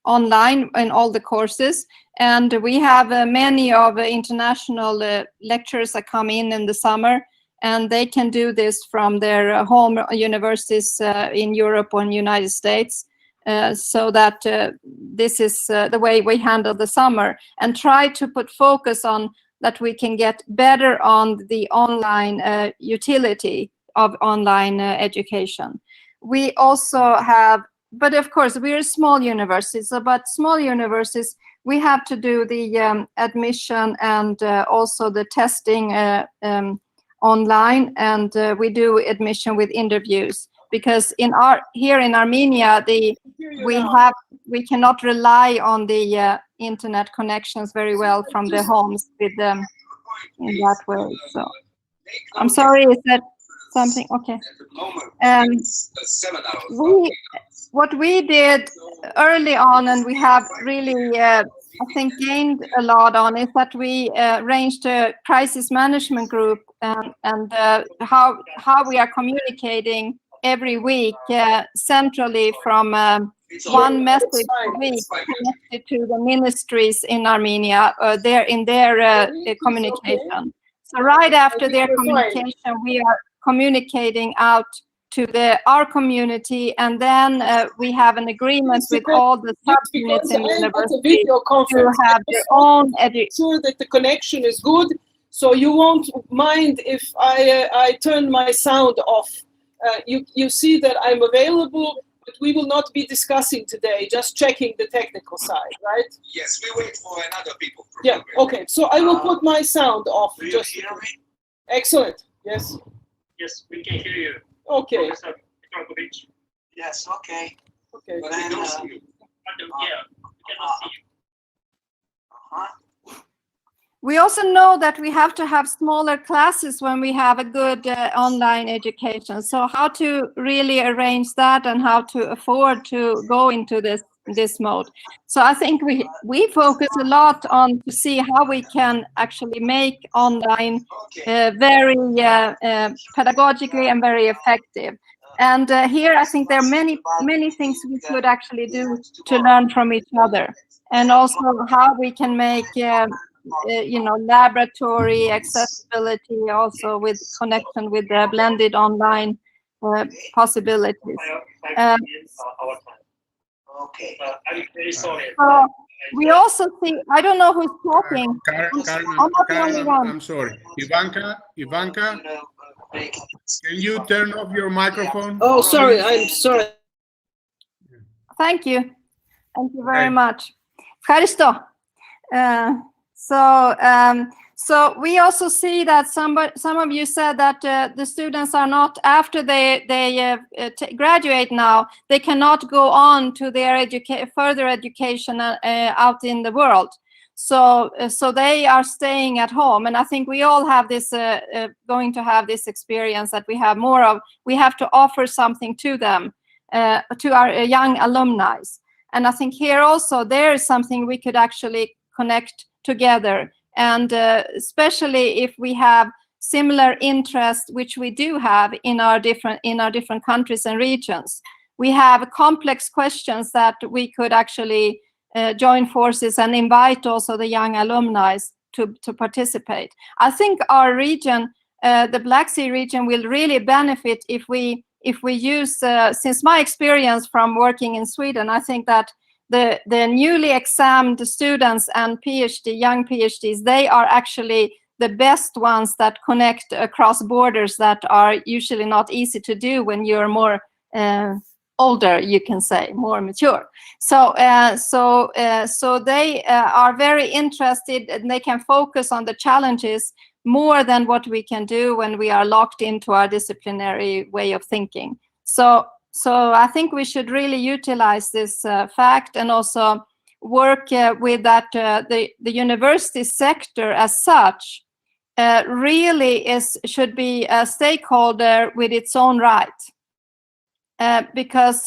online in all the courses, and we have many of the international lecturers that come in the summer, and they can do this from their home universities in Europe or in the United States. So that this is the way we handle the summer, and try to put focus on that we can get better on the online utility of online education. We also have, but of course we're a small university, so but small universities, we have to do the admission and also the testing online, and we do admission with interviews, because here in Armenia we cannot rely on the internet connections very well from the homes with them. in that way. So I'm sorry, is that something? Okay. What we did early on, and we have really, I think, gained a lot on, is that we arranged a crisis management group, and how we are communicating every week centrally from one message a week connected to the ministries in Armenia, in their communication. So right after their communication, we are communicating out to our community, and then we have an agreement with all the subunits in the university to have their own sure that the connection is good, so you won't mind if I turn my sound off. You see that I'm available, but we will not be discussing today, just checking the technical side, right? Yes, we wait for another people. Yeah, okay, so I will put my sound off. Do you hear me? Excellent, yes. Yes, we can hear you. Okay. Yes, okay. Okay. But I don't see you. Yeah, we cannot see you. We also know that we have to have smaller classes when we have a good online education. So how to really arrange that and how to afford to go into this mode. So I think we focus a lot on to see how we can actually make online very pedagogically and very effective. And here I think there are many things we could actually do to learn from each other, and also how we can make laboratory accessibility also with connection with the blended online possibilities. Okay. I'm very sorry. We also see, I don't know who's talking. Karen, I'm sorry. Ivanka, can you turn off your microphone? Oh, sorry, I'm sorry. Thank you. Thank you very much. Ευχαριστώ. So we also see that some of you said that the students are not, after they graduate now, they cannot go on to their further education out in the world. So they are staying at home, and I think we all have this going to have this experience that we have to offer something to them, to our young alumni. And I think here also there is something we could actually connect together, and especially if we have similar interests, which we do have in our different countries and regions. We have complex questions that we could actually join forces and invite also the young alumni to participate. I think our region, the Black Sea region, will really benefit if we use, since my experience from working in Sweden, I think that the newly examined students and young PhDs, they are actually the best ones that connect across borders that are usually not easy to do when you're more older, you can say, more mature. So they are very interested, and they can focus on the challenges more than what we can do when we are locked into our disciplinary way of thinking. So I think we should really utilize this fact, and also work with that the university sector as such really should be a stakeholder with its own right. Because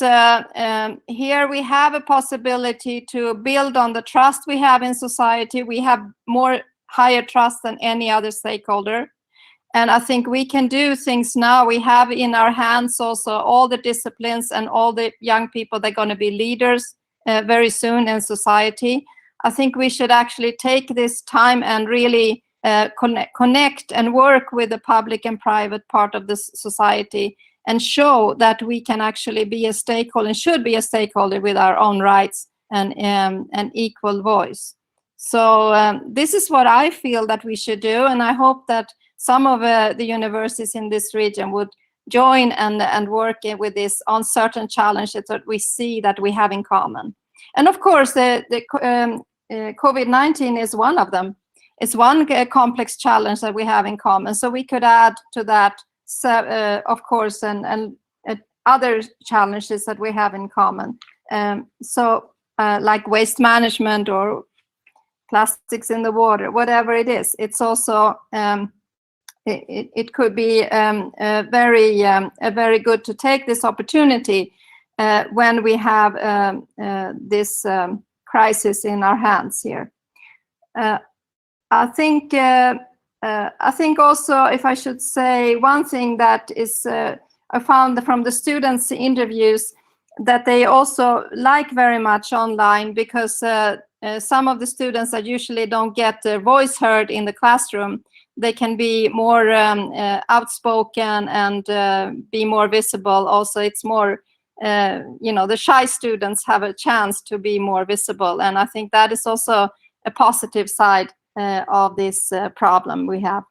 here we have a possibility to build on the trust we have in society. We have higher trust than any other stakeholder. And I think we can do things now. We have in our hands also all the disciplines and all the young people that are going to be leaders very soon in society. I think we should actually take this time and really connect and work with the public and private part of the society, and show that we can actually be a stakeholder and should be a stakeholder with our own rights and an equal voice. So this is what I feel that we should do, and I hope that some of the universities in this region would join and work with this on certain challenges that we see that we have in common. And of course, the COVID-19 is one of them. It's one complex challenge that we have in common. So we could add to that, of course, and other challenges that we have in common. Like waste management or plastics in the water, whatever it is. It's also it could be very good to take this opportunity when we have this crisis in our hands here. I think also, if I should say one thing that is I found from the students' interviews, that they also like very much online, because some of the students that usually don't get their voice heard in the classroom, they can be more outspoken and be more visible. Also, it's more, the shy students have a chance to be more visible. And I think that is also a positive side of this problem we have.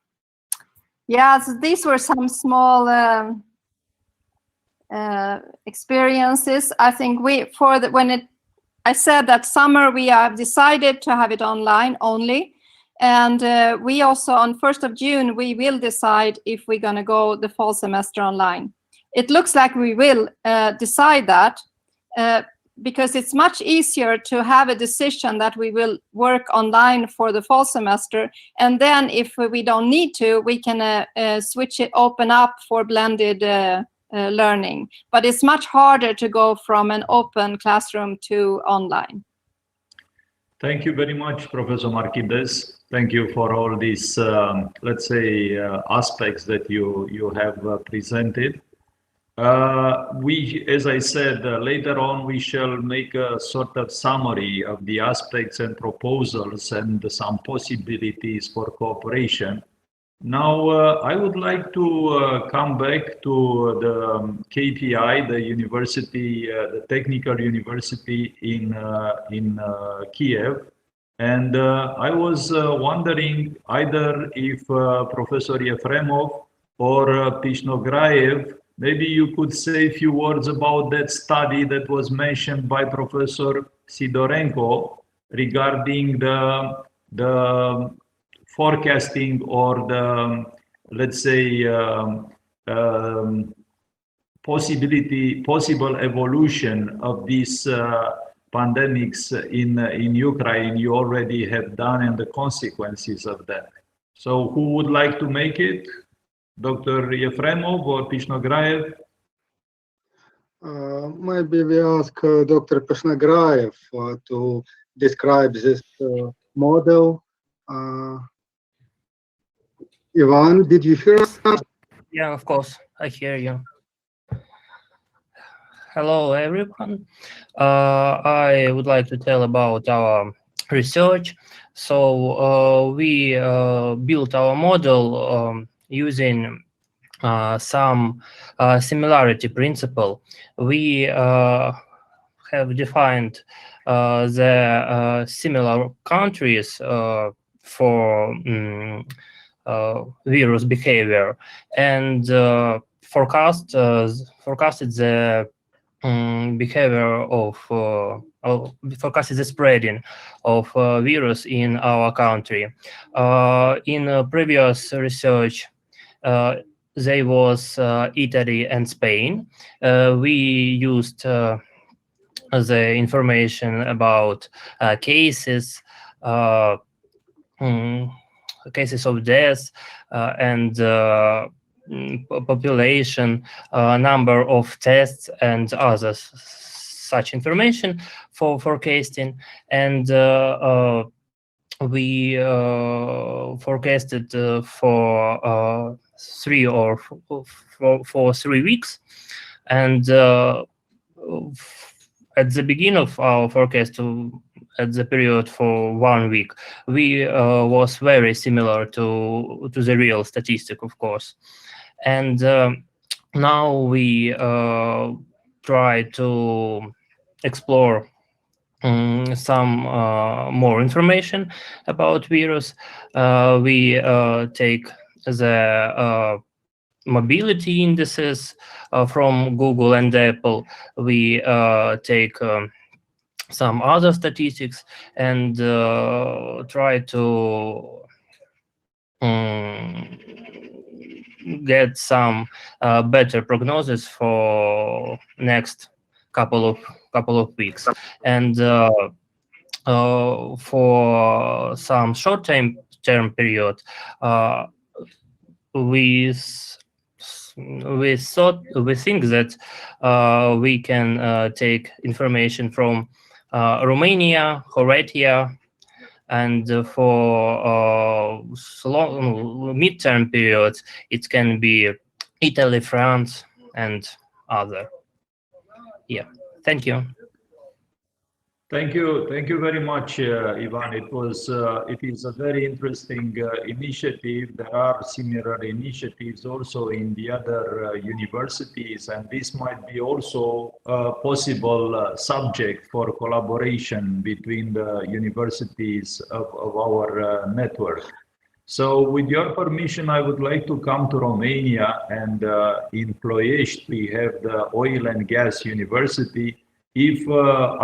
Yeah, so these were some small experiences. I think I said that summer we have decided to have it online only. And we also, on 1st of June, we will decide if we're going to go the fall semester online. It looks like we will decide that because it's much easier to have a decision that we will work online for the fall semester. And then if we don't need to, we can switch it, open up for blended learning. But it's much harder to go from an open classroom to online. Thank you very much, Professor Marquides. Thank you for all these, let's say, aspects that you have presented. As I said, later on, we shall make a sort of summary of the aspects and proposals and some possibilities for cooperation. Now, I would like to come back to the KPI, the university, the technical university in Kiev. And I was wondering either if Professor Yefremov or Pishnograev, maybe you could say a few words about that study that was mentioned by Professor Sidorenko regarding the forecasting or the, let's say, possible evolution of these pandemics in Ukraine you already have done, and the consequences of that. So who would like to make it? Dr. Yefremov or Pishnograev? Maybe we ask Dr. Pishnograev to describe this model. Ivan, did you hear us? Yeah, of course, I hear you. Hello, everyone. I would like to tell about our research. So we built our model using some similarity principle. We have defined the similar countries for virus behavior and forecasted the behavior of forecasted the spreading of virus in our country. In previous research, there was Italy and Spain. We used the information about cases of death and population, number of tests and other such information for forecasting. And we forecasted for 3 or 3 weeks. And at the beginning of our forecast, at the period for 1 week, we was very similar to the real statistic, of course. And now we try to explore some more information about virus. We take the mobility indices from Google and Apple. We take some other statistics and try to get some better prognosis for next couple of weeks. And for some short-term period, we think that we can take information from Romania, Croatia, and for mid-term periods, it can be Italy, France, and other. Yeah, thank you. Thank you very much, Ivan. It is a very interesting initiative. There are similar initiatives also in the other universities, and this might be also a possible subject for collaboration between the universities of our network. So with your permission, I would like to come to Romania, and in Ploiești, we have the Oil and Gas University. If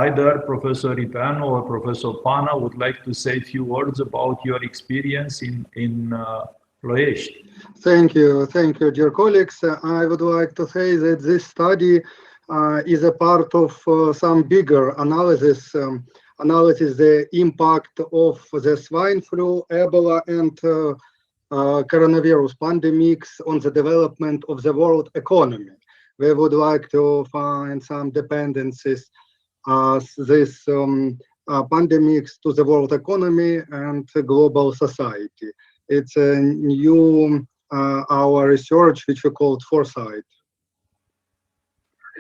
either Professor Ipeanu or Professor Pana would like to say a few words about your experience in Ploiești. Thank you, dear colleagues. I would like to say that this study is a part of some bigger analysis the impact of the swine flu, Ebola, and coronavirus pandemics on the development of the world economy. We would like to find some dependencies as this pandemics to the world economy and global society. It's a new our research which we called foresight.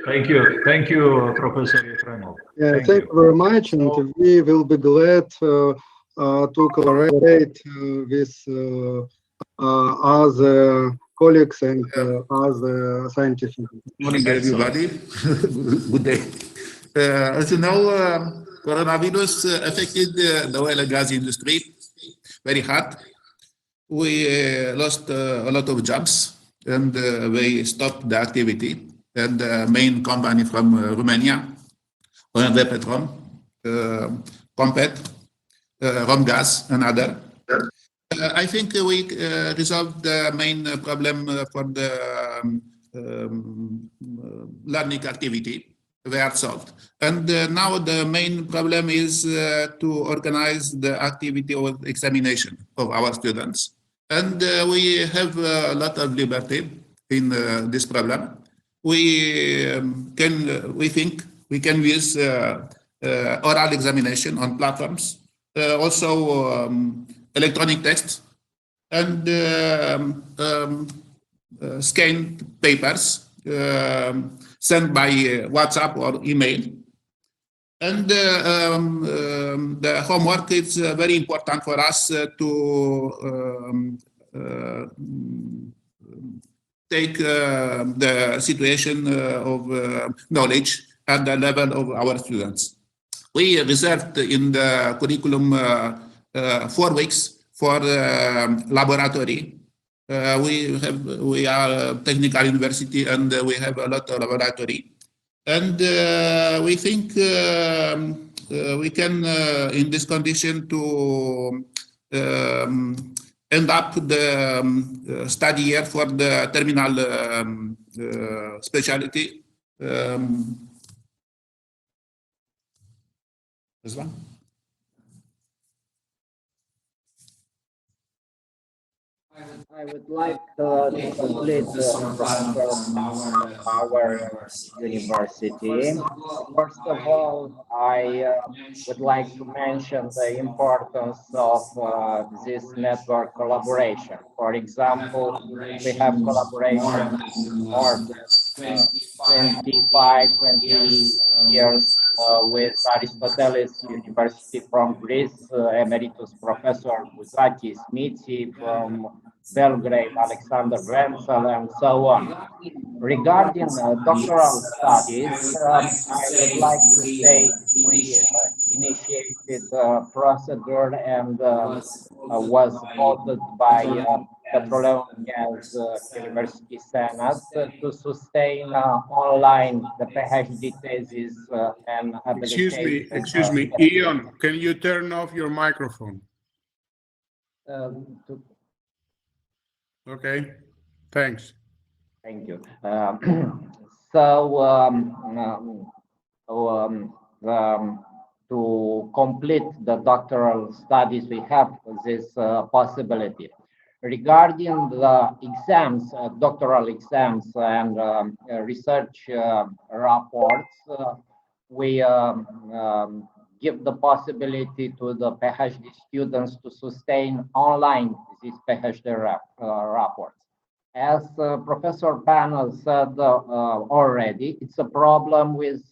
Thank you, Professor Efremov. Yeah, thank you very much, and we will be glad to collaborate with other colleagues and other scientists. Morning, everybody. Good day. As you know, coronavirus affected the oil and gas industry very hard. We lost a lot of jobs, and we stopped the activity. And the main company from Romania, OMV Petrom, Compet, Romgaz, and other. I think we resolved the main problem for the learning activity. They are solved. And now the main problem is to organize the activity of examination of our students. And we have a lot of liberty in this problem. We think we can use oral examination on platforms, also electronic text, and scanned papers sent by WhatsApp or email. And the homework is very important for us to take the situation of knowledge at the level of our students. We reserved in the curriculum 4 weeks for laboratory. We are a technical university, and we have a lot of laboratory. And we think we can, in this condition, to end up the study year for the terminal specialty. This one. I would like to complete our university. First of all, I would like to mention the importance of this network collaboration. For example, we have collaboration more than 20 years with Aristoteles University from Greece, Emeritus Professor Buzati Smithy from Belgrade, Alexander Wenzel, and so on. Regarding doctoral studies, I would like to say we initiated a procedure and was voted by Petroleum Gas University Senate to sustain online the PhD thesis and habilitation. Excuse me, Ion, can you turn off your microphone? Okay, thanks. Thank you. So the to complete the doctoral studies, we have this possibility. Regarding the exams, doctoral exams and research reports, we give the possibility to the PhD students to sustain online these PhD reports. As Professor Panel said already, it's a problem with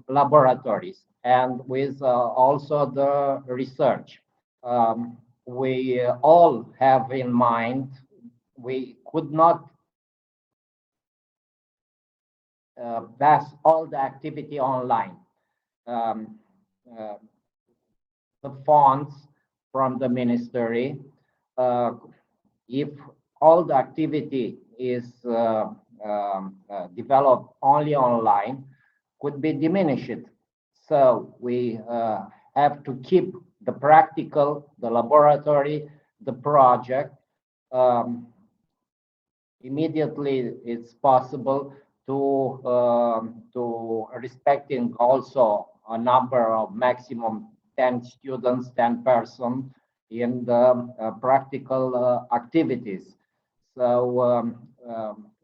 laboratories and with also the research. We all have in mind, we could not pass all the activity online. The funds from the ministry, if all the activity is developed only online, could be diminished. So we have to keep the practical, the laboratory, the project. Immediately, it's possible to respecting also a number of maximum 10 students, 10 persons in the practical activities. So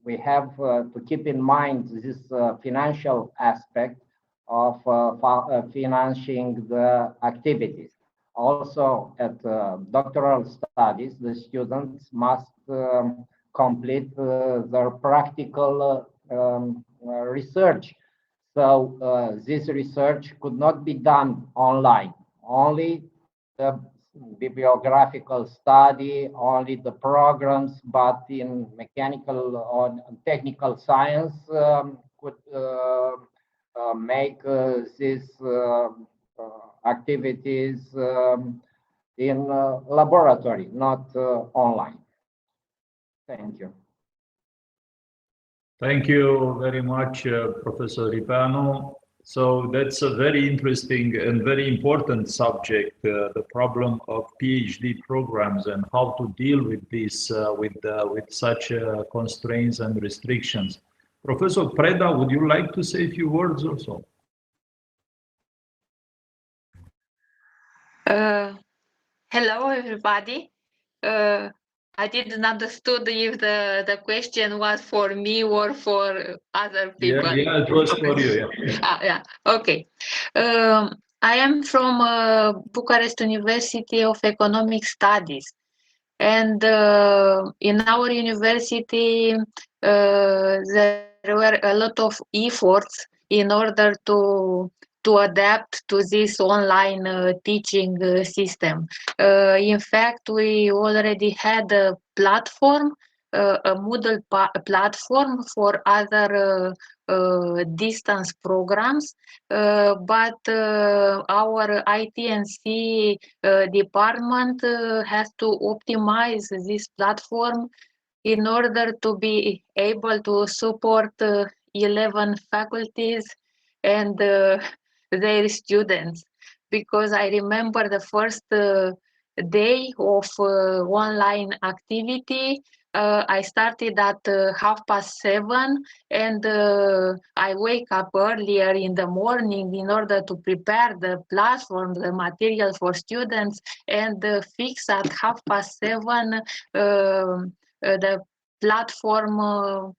we have to keep in mind this financial aspect of financing the activities. Also, at doctoral studies, the students must complete their practical research. So this research could not be done online. Only the bibliographical study, only the programs, but in mechanical or technical science could make these activities in laboratory, not online. Thank you. Thank you very much, Professor Ripanu. So that's a very interesting and very important subject, the problem of PhD programs and how to deal with this, with such constraints and restrictions. Professor Preda, would you like to say a few words also? Hello, everybody. I didn't understood if the question was for me or for other people. Yeah, it was for you. Yeah. Yeah. Okay. I am from Bucharest University of Economic Studies, and in our university there were a lot of efforts in order to adapt to this online teaching system. In fact, we already had a platform, a Moodle platform for other distance programs, but our IT&C department has to optimize this platform in order to be able to support 11 faculties and their students. Because I remember the first day of online activity, I started at 7:30, and I wake up earlier in the morning in order to prepare the platform, the material for students, and fix at 7:30 the platform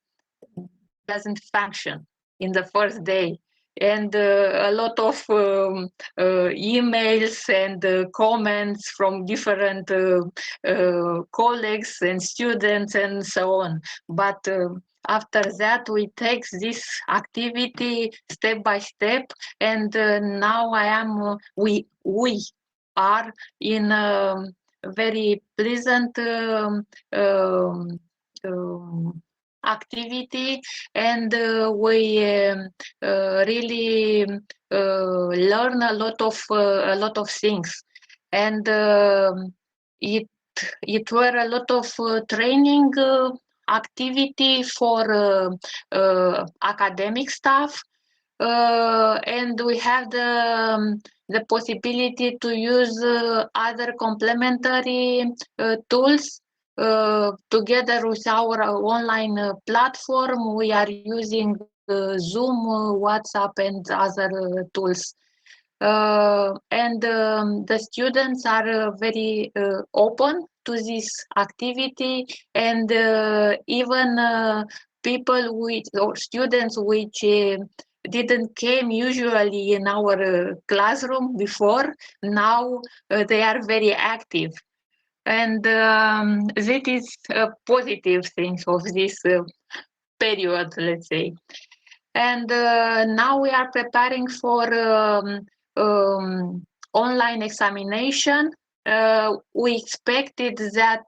doesn't function in the first day. And a lot of emails and comments from different colleagues and students and so on. But after that, we take this activity step by step, and now we are in a very pleasant activity, and we really learn a lot of things, and it were a lot of training activity for academic staff, and we have the possibility to use other complementary tools. Together with our online platform, we are using Zoom, WhatsApp, and other tools. The students are very open to this activity, and even people with or students which didn't came usually in our classroom before, now they are very active, and that is a positive thing of this period, let's say. And now we are preparing for online examination. We expected that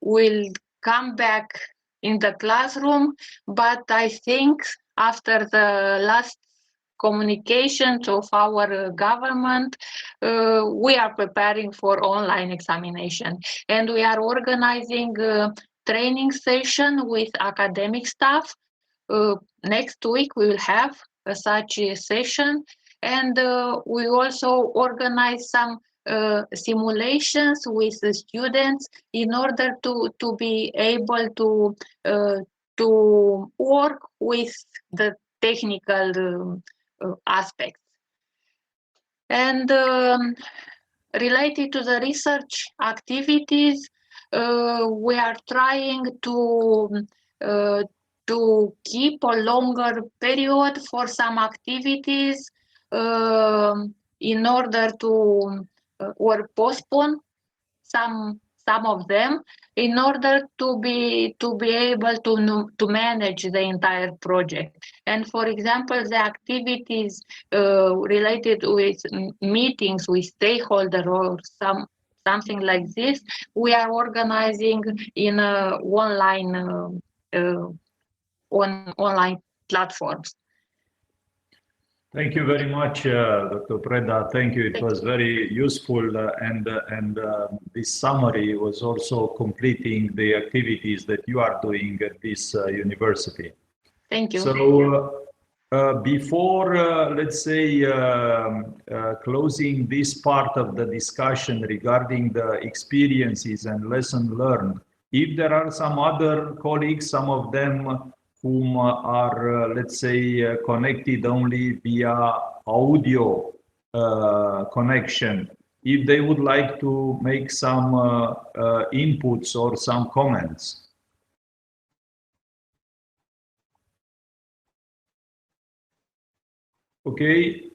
we'll come back in the classroom, but I think after the last communications of our government, we are preparing for online examination, and we are organizing a training session with academic staff. Next week we will have such a session, and we also organize some simulations with the students in order to be able to work with the technical aspects. And related to the research activities, we are trying to keep a longer period for some activities in order to or postpone some of them in order to be able to manage the entire project. And for example, the activities related with meetings with stakeholders or something like this, we are organizing in online online platforms. Thank you very much, Dr. Preda. Thank you. It was very useful, and this summary was also completing the activities that you are doing at this university. Thank you. So before, let's say, closing this part of the discussion regarding the experiences and lessons learned, if there are some other colleagues, some of them whom are, let's say, connected only via audio connection, if they would like to make some inputs or some comments. Okay,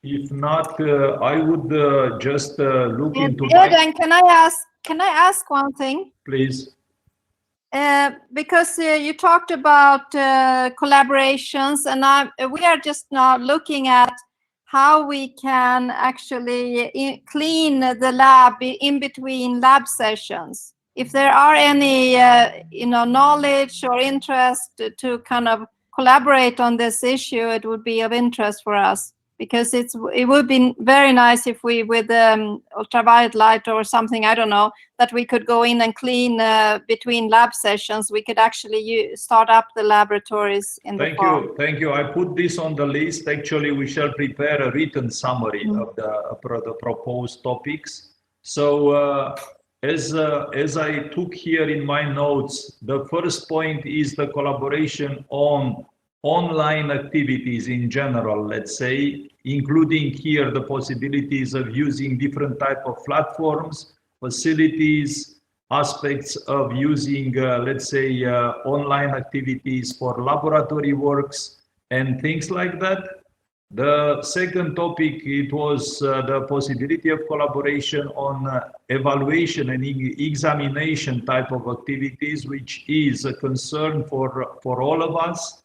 if not, I would just look into. And can I ask one thing? Please. Because you talked about collaborations, and we are just now looking at how we can actually clean the lab in between lab sessions. If there are any knowledge or interest to kind of collaborate on this issue, it would be of interest for us, because it would be very nice if we, with ultraviolet light or something, I don't know, that we could go in and clean between lab sessions. We could actually start up the laboratories in the fall. Thank you. I put this on the list. Actually, we shall prepare a written summary of the proposed topics. So as I took here in my notes, the first point is the collaboration on online activities in general, let's say, including here the possibilities of using different type of platforms, facilities, aspects of using, let's say, online activities for laboratory works and things like that. The second topic, it was the possibility of collaboration on evaluation and examination type of activities, which is a concern for all of us.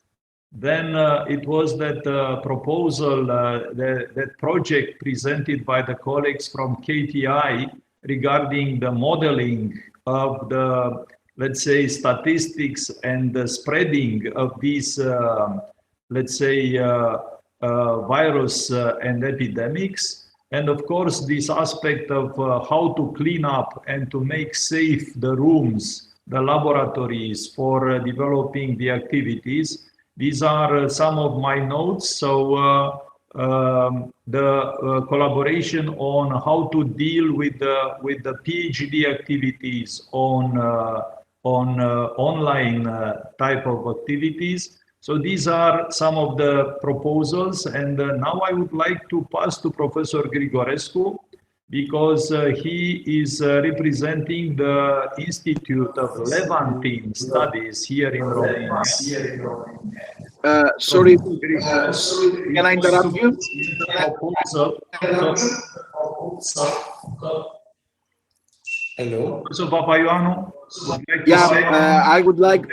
Then it was that proposal, that project presented by the colleagues from KTI regarding the modeling of the, let's say, statistics and the spreading of these, let's say, virus and epidemics. And of course, this aspect of how to clean up and to make safe the rooms, the laboratories for developing the activities. These are some of my notes. So the collaboration on how to deal with the PhD activities on online type of activities. So these are some of the proposals, and now I would like to pass to Professor Grigorescu, because he is representing the Institute of Levantine Studies here in Romania. Sorry, can I interrupt you? Hello. So Papaioannou would like to Yeah, say... I would like...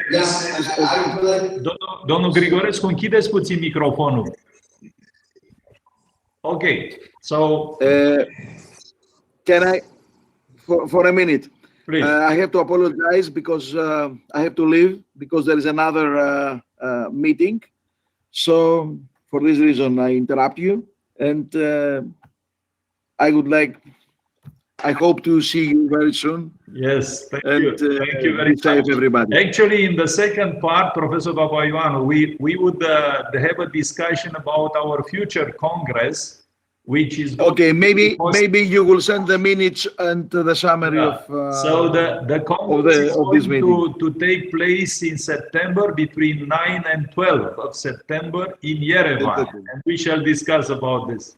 Domnul Grigorescu, închideți puțin microfonul. Okay, so... Can I, for a minute? Please. I have to apologize because I have to leave because there is another meeting. So for this reason, I interrupt you, and I hope to see you very soon. Yes, thank you. Thank you very much. Everybody. Actually, in the second part, Professor Papaioannou, we would have a discussion about our future Congress, which is... Okay, maybe you will send the minutes and the summary of... So the Congress is going to take place in September, between 9 and 12 of September in Yerevan, and we shall discuss about this.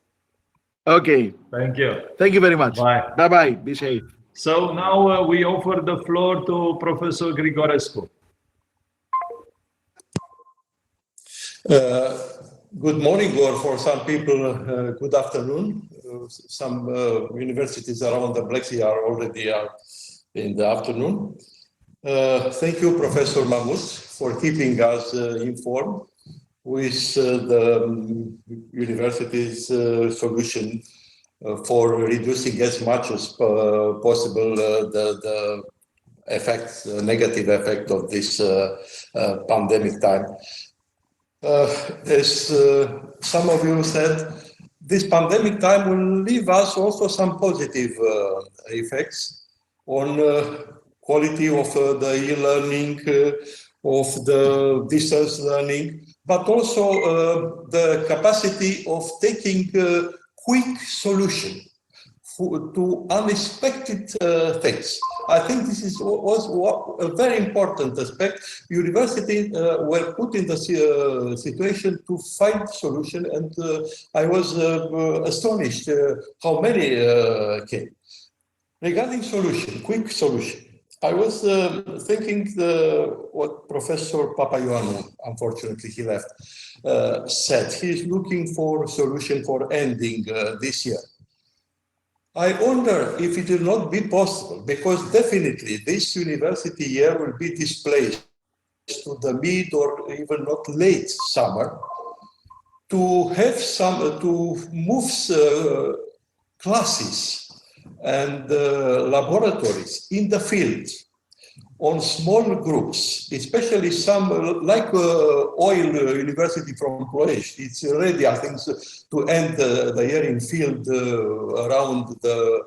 Okay. Thank you. Thank you very much. Bye. Bye-bye. Be safe. So now we offer the floor to Professor Grigorescu. Good morning, or for some people, good afternoon. Some universities around the Black Sea are already in the afternoon. Thank you, Professor Mahmoud, for keeping us informed with the university's solution for reducing as much as possible the effects, negative effect of this pandemic time. As some of you said, this pandemic time will leave us also some positive effects on quality of the e-learning, of the distance learning, but also the capacity of taking quick solution to unexpected things. I think this was a very important aspect. Universities were put in the situation to find solution, and I was astonished how many came. Regarding solution, quick solution, I was thinking what Professor Papaioannou, unfortunately he left, said. He's looking for a solution for ending this year. I wonder if it will not be possible, because definitely this university year will be displaced to the mid or even not late summer, to have to move classes and laboratories in the field on small groups, especially some like oil university from Croatia. It's ready, I think, to end the year in field around the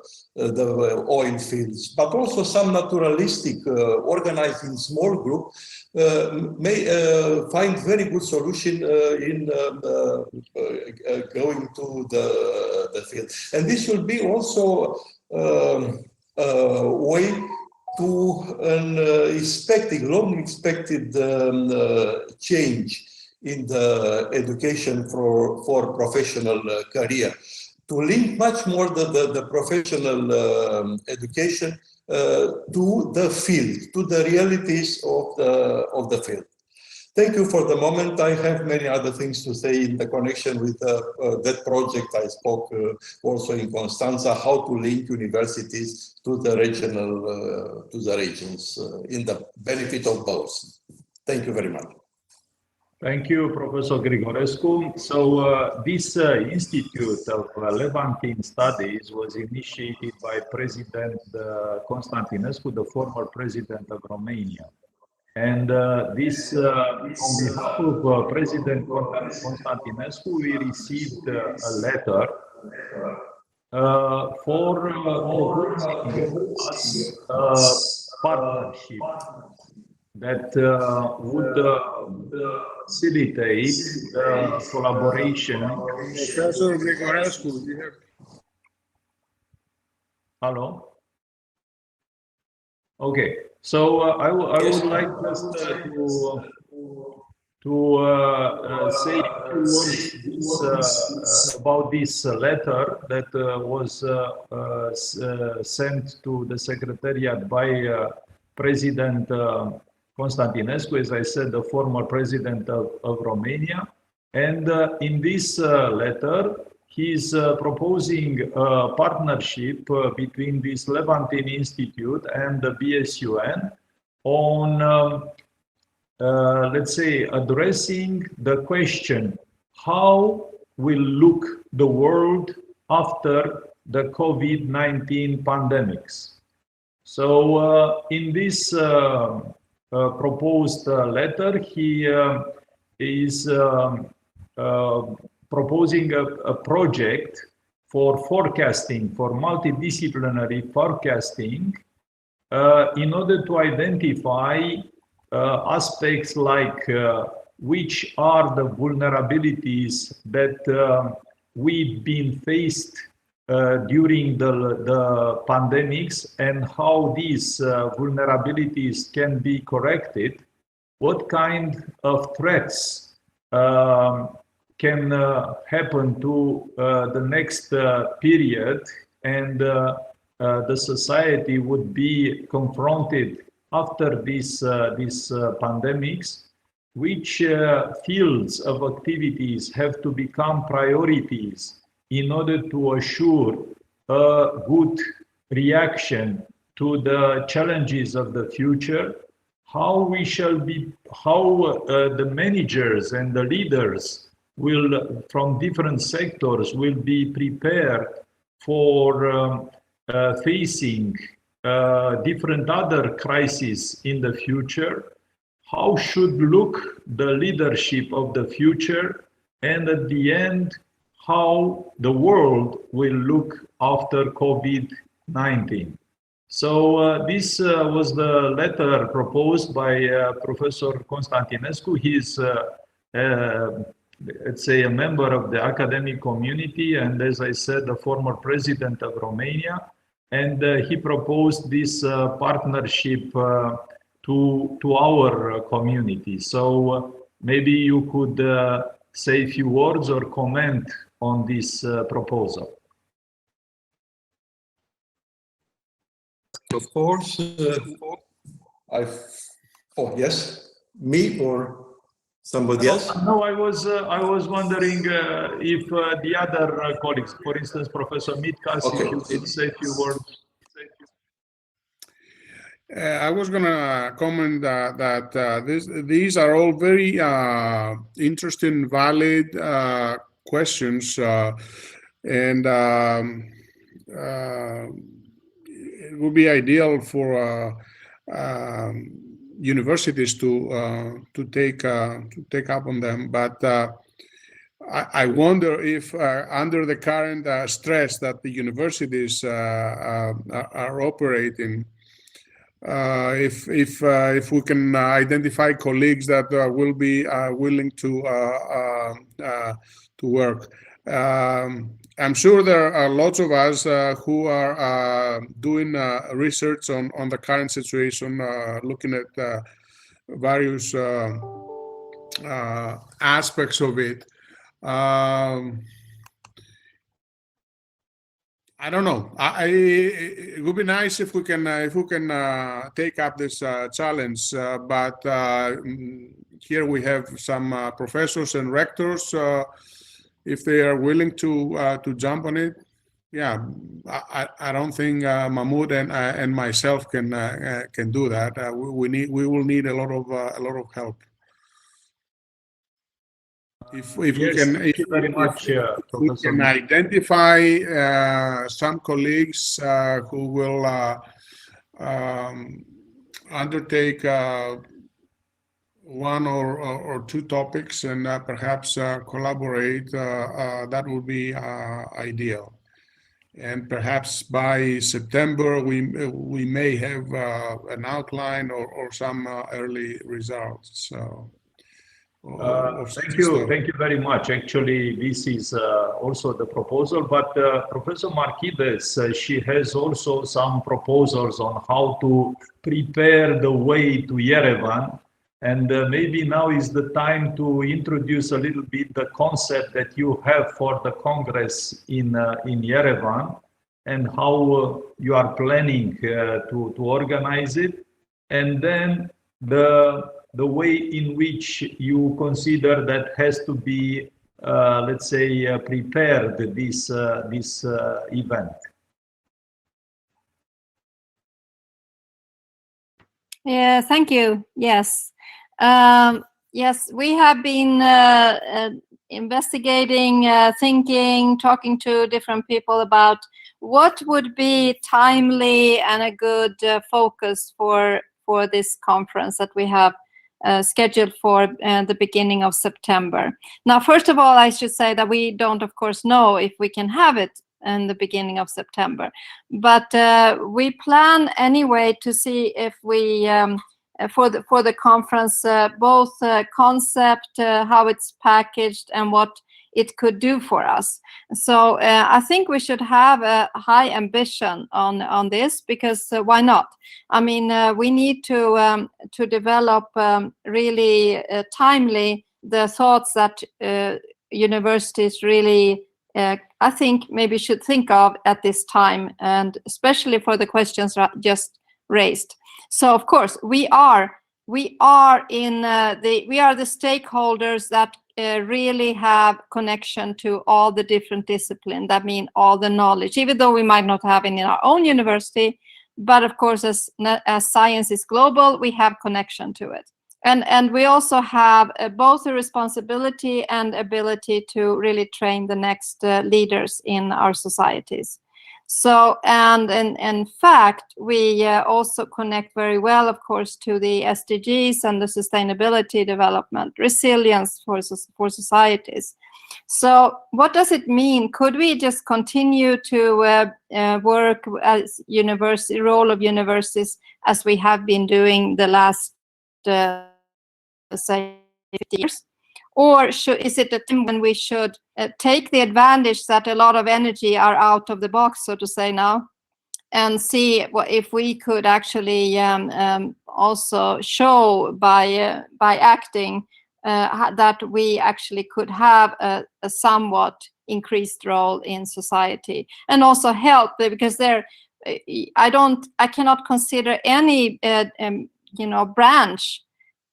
oil fields, but also some naturalistic organized in small group may find very good solution in going to the field. And this will be also a way to an long expected change in the education for professional career, to link much more the professional education to the field, to the realities of the field. Thank you for the moment. I have many other things to say in the connection with that project. I spoke also in Constanța, how to link universities to the regional, to the regions in the benefit of both. Thank you very much. Thank you, Professor Grigorescu. So this Institute of Levantine Studies was initiated by President Constantinescu, the former president of Romania. And this, on behalf of President Constantinescu, we received a letter for proposing us a partnership that would facilitate collaboration. Professor Grigorescu, you have... Hello? Okay, so I would like just to say a few words about this letter that was sent to the Secretariat by President Constantinescu, as I said, the former president of Romania. And in this letter, he's proposing a partnership between this Levantine Institute and the BSUN on let's say, addressing the question, how will look the world after the COVID-19 pandemics? So in this proposed letter, he is proposing a project for forecasting, for multidisciplinary forecasting, in order to identify aspects like which are the vulnerabilities that we've been faced during the pandemics and how these vulnerabilities can be corrected, what kind of threats can happen to the next period, and the society would be confronted after these pandemics, which fields of activities have to become priorities in order to assure a good reaction to the challenges of the future, how the managers and the leaders will, from different sectors, will be prepared for facing different other crises in the future, how should look the leadership of the future, and at the end, how the world will look after COVID-19. So this was the letter proposed by Professor Constantinescu. He is, let's say, a member of the academic community, and as I said, the former president of Romania. And he proposed this partnership to our community. So maybe you could say a few words or comment on this proposal. Of course, oh yes, me or somebody else? No, I was wondering if the other colleagues, for instance, Professor Mitkas, if you could say a few words. I was going to comment that these are all very interesting, valid questions, and it would be ideal for universities to take up on them. But I wonder if under the current stress that the universities are operating, if we can identify colleagues that will be willing to work. I'm sure there are lots of us who are doing research on the current situation, looking at various aspects of it. I don't know. It would be nice if we can take up this challenge. But here we have some professors and rectors. If they are willing to jump on it, yeah, I don't think Mahmoud and myself can do that. We will need a lot of help. If we can identify some colleagues who will undertake one or two topics and perhaps collaborate, that would be ideal. And perhaps by September we may have an outline or some early results. So. Thank you very much. Actually, this is also the proposal, but Professor Marchides, she has also some proposals on how to prepare the way to Yerevan, And maybe now is the time to introduce a little bit the concept that you have for the Congress in Yerevan, and how you are planning to organize it, and then the way in which you consider that has to be, let's say, prepared this event. Yeah, thank you. Yes. Yes, we have been investigating, thinking, talking to different people about what would be timely and a good focus for this conference that we have scheduled for the beginning of September. Now, first of all, I should say that we don't, of course, know if we can have it in the beginning of September, but we plan anyway to see if we for the conference, both concept, how it's packaged, and what it could do for us. So I think we should have a high ambition on this, because why not? I mean, we need to develop really timely the thoughts that universities really, I think, maybe should think of at this time, and especially for the questions just raised. So of course we are the stakeholders that really have connection to all the different disciplines. That means all the knowledge, even though we might not have it in our own university. But of course, as science is global, we have connection to it. And we also have both a responsibility and ability to really train the next leaders in our societies. So, and in fact, we also connect very well, of course, to the SDGs and the sustainability development, resilience for societies. So what does it mean? Could we just continue to work as role of universities as we have been doing the last, say, 50 years? Or is it a time when we should take the advantage that a lot of energy are out of the box, so to say, now, and see if we could actually also show by acting that we actually could have a somewhat increased role in society, and also help, because I cannot consider any branch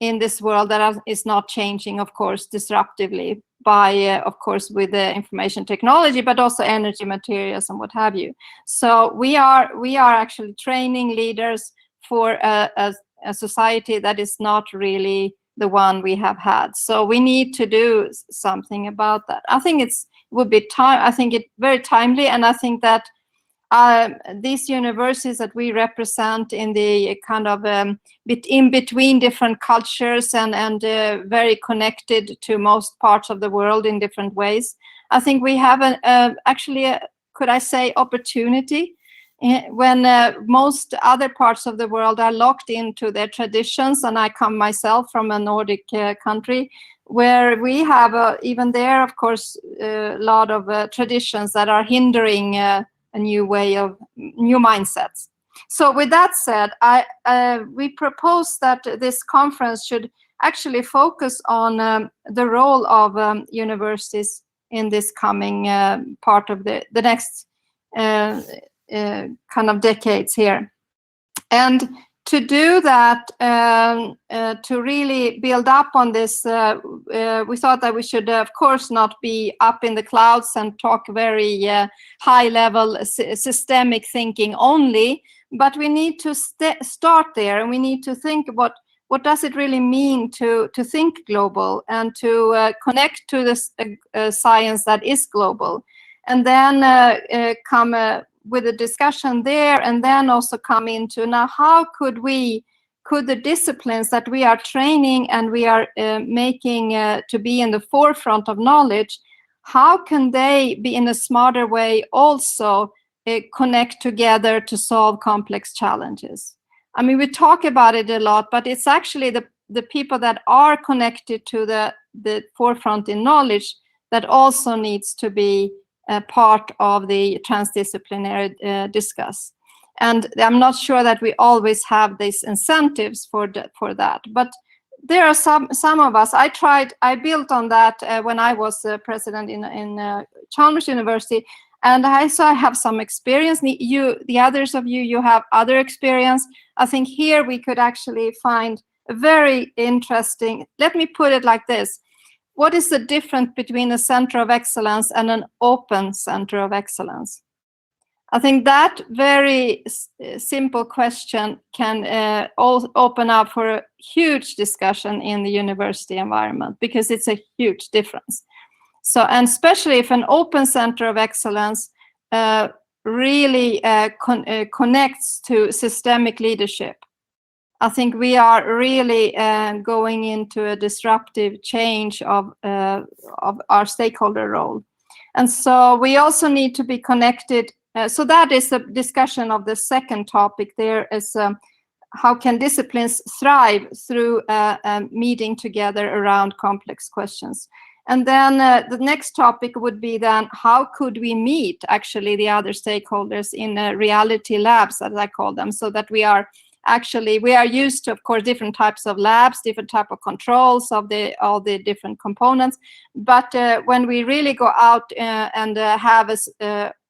in this world that is not changing, of course, disruptively by, of course, with the information technology, but also energy, materials, and what have you. So we are actually training leaders for a society that is not really the one we have had. So we need to do something about that. I think it would be time. I think it's very timely, and I think that these universities that we represent in the kind of in between different cultures and very connected to most parts of the world in different ways, I think we have actually could I say, opportunity when most other parts of the world are locked into their traditions. And I come myself from a Nordic country where we have even there, of course, a lot of traditions that are hindering a new mindsets. So with that said, we propose that this conference should actually focus on the role of universities in this coming part of the next kind of decades here. And to do that, to really build up on this, we thought that we should, of course, not be up in the clouds and talk very high-level systemic thinking only, but we need to start there, and we need to think about what does it really mean to think global and to connect to this science that is global, and then come with a discussion there, and then also come into now how could the disciplines that we are training and we are making to be in the forefront of knowledge, how can they be in a smarter way also connect together to solve complex challenges? I mean, we talk about it a lot, but it's actually the people that are connected to the forefront in knowledge that also needs to be part of the transdisciplinary discuss. And I'm not sure that we always have these incentives for that. But there are some of us. I built on that when I was president in Chalmers University, and I have some experience. The others of you have other experience. I think here we could actually find a very interesting. Let me put it like this: what is the difference between a center of excellence and an open center of excellence? I think that very simple question can open up for a huge discussion in the university environment, because it's a huge difference. So, and especially if an open center of excellence really connects to systemic leadership, I think we are really going into a disruptive change of our stakeholder role. And so we also need to be connected. So that is the discussion of the second topic. There is how can disciplines thrive through meeting together around complex questions. And then the next topic would be then how could we meet actually the other stakeholders in reality labs, as I call them, so that we are used to, of course, different types of labs, different type of controls of all the different components. But when we really go out and have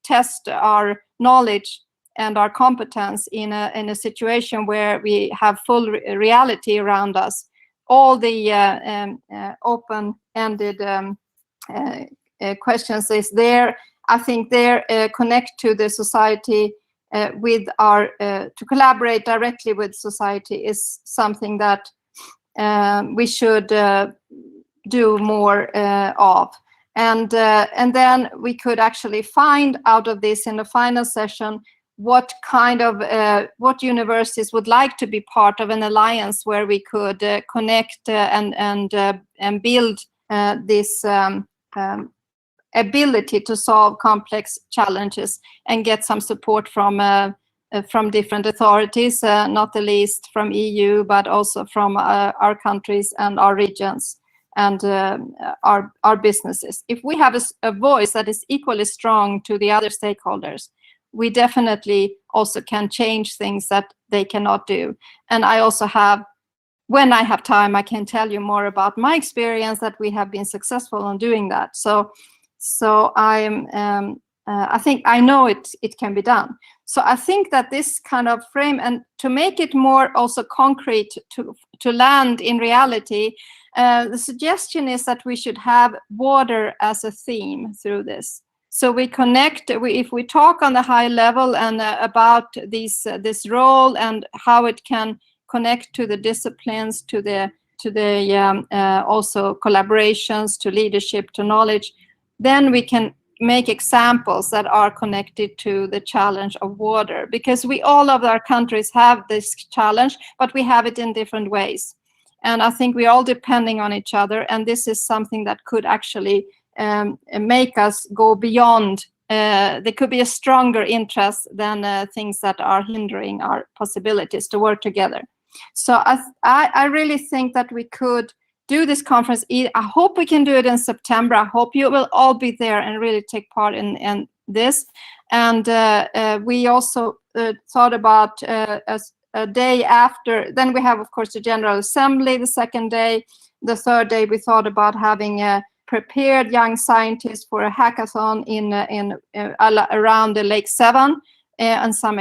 test our knowledge and our competence in a situation where we have full reality around us, all the open-ended questions is there. I think they connect to the society with our to collaborate directly with society is something that we should do more of. And then we could actually find out of this in the final session what kind of what universities would like to be part of an alliance where we could connect and build this ability to solve complex challenges and get some support from different authorities, not the least from EU, but also from our countries and our regions and our businesses. If we have a voice that is equally strong to the other stakeholders, we definitely also can change things that they cannot do. And I also have, when I have time, I can tell you more about my experience that we have been successful in doing that. So I think I know it can be done. So I think that this kind of frame, and to make it more also concrete to land in reality, the suggestion is that we should have water as a theme through this. So we connect, if we talk on the high level and about this role and how it can connect to the disciplines, to the also collaborations, to leadership, to knowledge, then we can make examples that are connected to the challenge of water, because all of our countries have this challenge, but we have it in different ways. And I think we're all depending on each other, and this is something that could actually make us go beyond. There could be a stronger interest than things that are hindering our possibilities to work together. So I really think that we could do this conference. I hope we can do it in September. I hope you will all be there and really take part in this. And we also thought about a day after. Then we have, of course, the General Assembly the second day. The third day, we thought about having prepared young scientists for a hackathon around the Lake Sevan, and some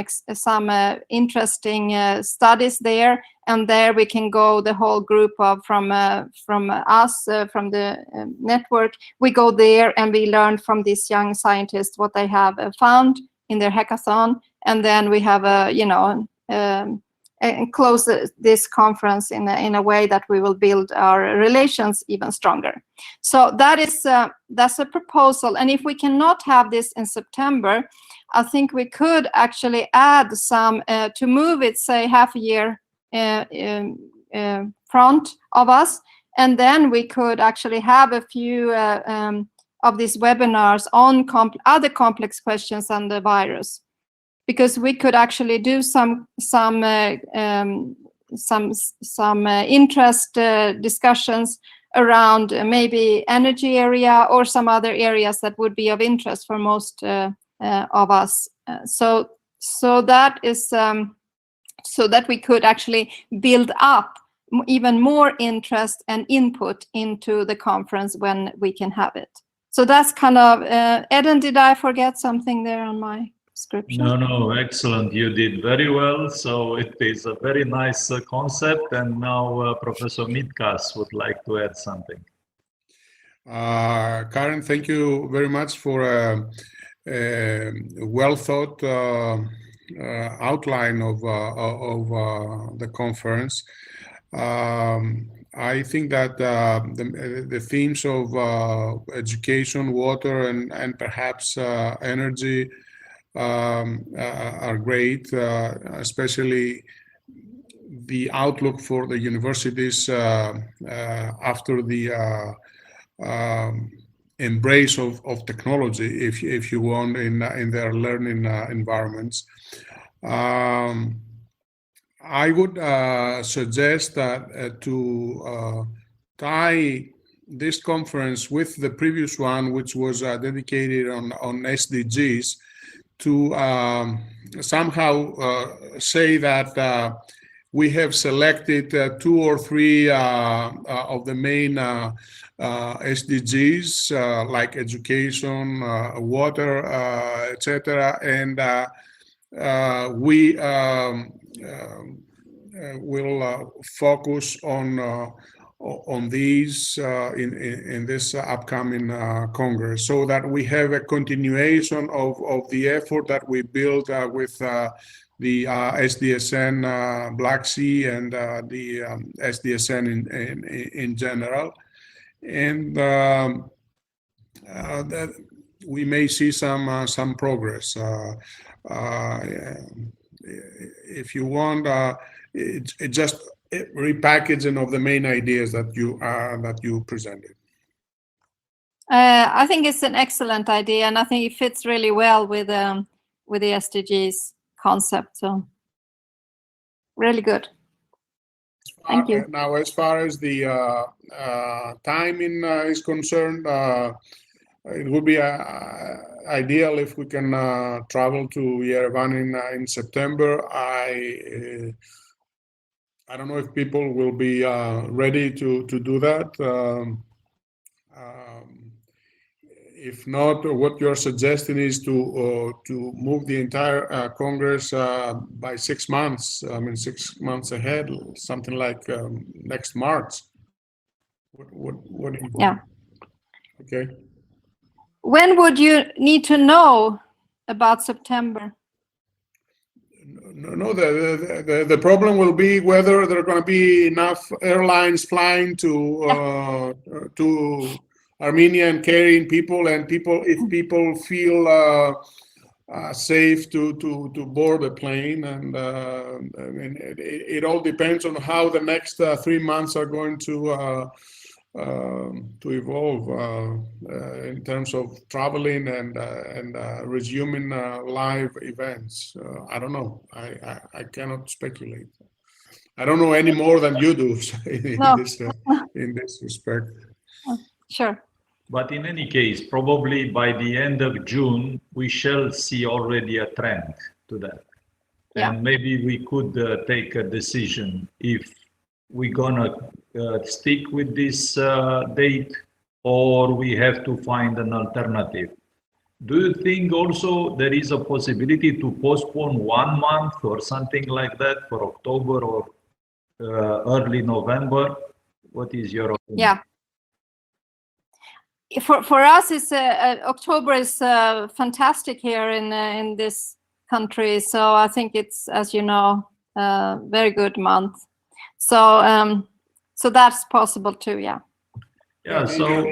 interesting studies there. And there we can go, the whole group from us, from the network. We go there and we learn from these young scientists what they have found in their hackathon. And then we have and close this conference in a way that we will build our relations even stronger. So that's a proposal. And if we cannot have this in September, I think we could actually add some to move it, say, half a year front of us, and then we could actually have a few of these webinars on other complex questions on the virus. Because we could actually do some interest discussions around maybe energy area or some other areas that would be of interest for most of us. So that is so that we could actually build up even more interest and input into the conference when we can have it. So that's kind of, Eden, did I forget something there on my description? No, excellent. You did very well. So it is a very nice concept. And now Professor Mitkas would like to add something. Karen, thank you very much for a well thought outline of the conference. I think that the themes of education, water, and perhaps energy are great, especially the outlook for the universities after the embrace of technology, if you want, in their learning environments. I would suggest that to tie this conference with the previous one, which was dedicated on SDGs, to somehow say that we have selected 2 or 3 of the main SDGs, like education, water, etc., and we will focus on these in this upcoming Congress, so that we have a continuation of the effort that we built with the SDSN Black Sea and the SDSN in general, and that we may see some progress. If you want, it's just repackaging of the main ideas that you presented. I think it's an excellent idea, and I think it fits really well with the SDGs concept. So really good. Thank you. Now, as far as the timing is concerned, it would be ideal if we can travel to Yerevan in September. I don't know if people will be ready to do that. If not, what you're suggesting is to move the entire Congress by 6 months. I mean, 6 months ahead, something like next March. What do you think? Yeah. Okay. When would you need to know about September? No, the problem will be whether there are going to be enough airlines flying to Armenia and carrying people, and if people feel safe to board a plane, and I mean, it all depends on how the next 3 months are going to evolve in terms of traveling and resuming live events. I don't know. I cannot speculate. I don't know any more than you do in this respect. Sure. But in any case, probably by the end of June, we shall see already a trend to that. Yeah. And maybe we could take a decision if we're gonna stick with this date, or we have to find an alternative. Do you think also there is a possibility to postpone 1 month or something like that for October or early November? What is your opinion? Yeah. For us, it's October is fantastic here in this country. So I think it's, as you know, a very good month. So so that's possible too. Yeah. Yeah. So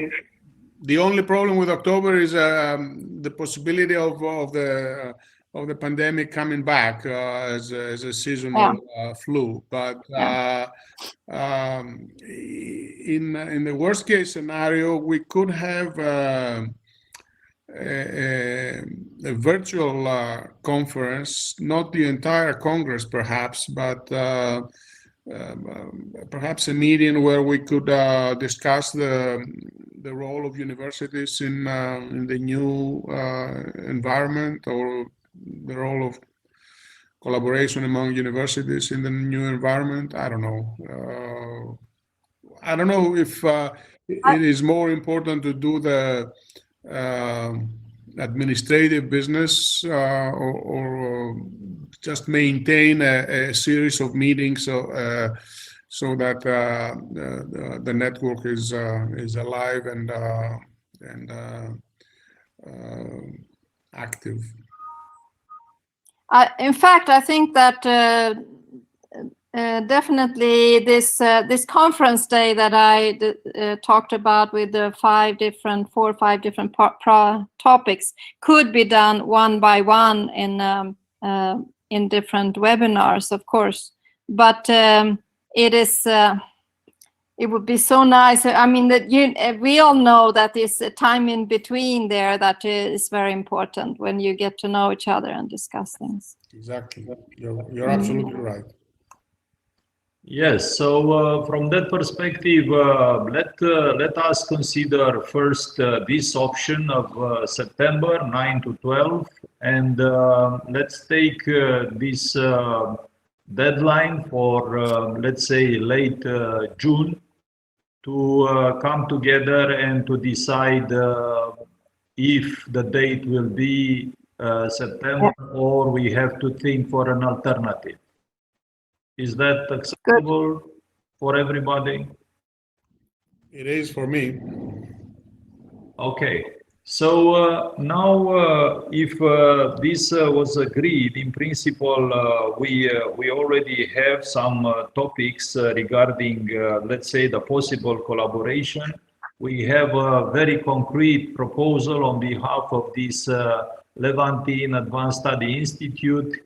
the only problem with October is the possibility of the pandemic coming back as a seasonal flu. But in the worst case scenario, we could have a virtual conference, not the entire Congress perhaps, but perhaps a meeting where we could discuss the role of universities in the new environment, or the role of collaboration among universities in the new environment. I don't know. I don't know if it is more important to do the administrative business or just maintain a series of meetings so that the network is alive and active. In fact, I think that definitely this conference day that I talked about with the 4 or 5 different topics could be done one by one in different webinars, of course. But it would be so nice. I mean, that we all know that this time in between there that is very important when you get to know each other and discuss things. Exactly. You're absolutely right. Yes, so from that perspective, let us consider first this option of September 9 to 12, and let's take this deadline for, let's say, late June to come together and to decide if the date will be September or we have to think for an alternative. Is that acceptable for everybody? It is for me. Okay. So now, if this was agreed, in principle, we already have some topics regarding, let's say, the possible collaboration. We have a very concrete proposal on behalf of this Levantine Advanced Study Institute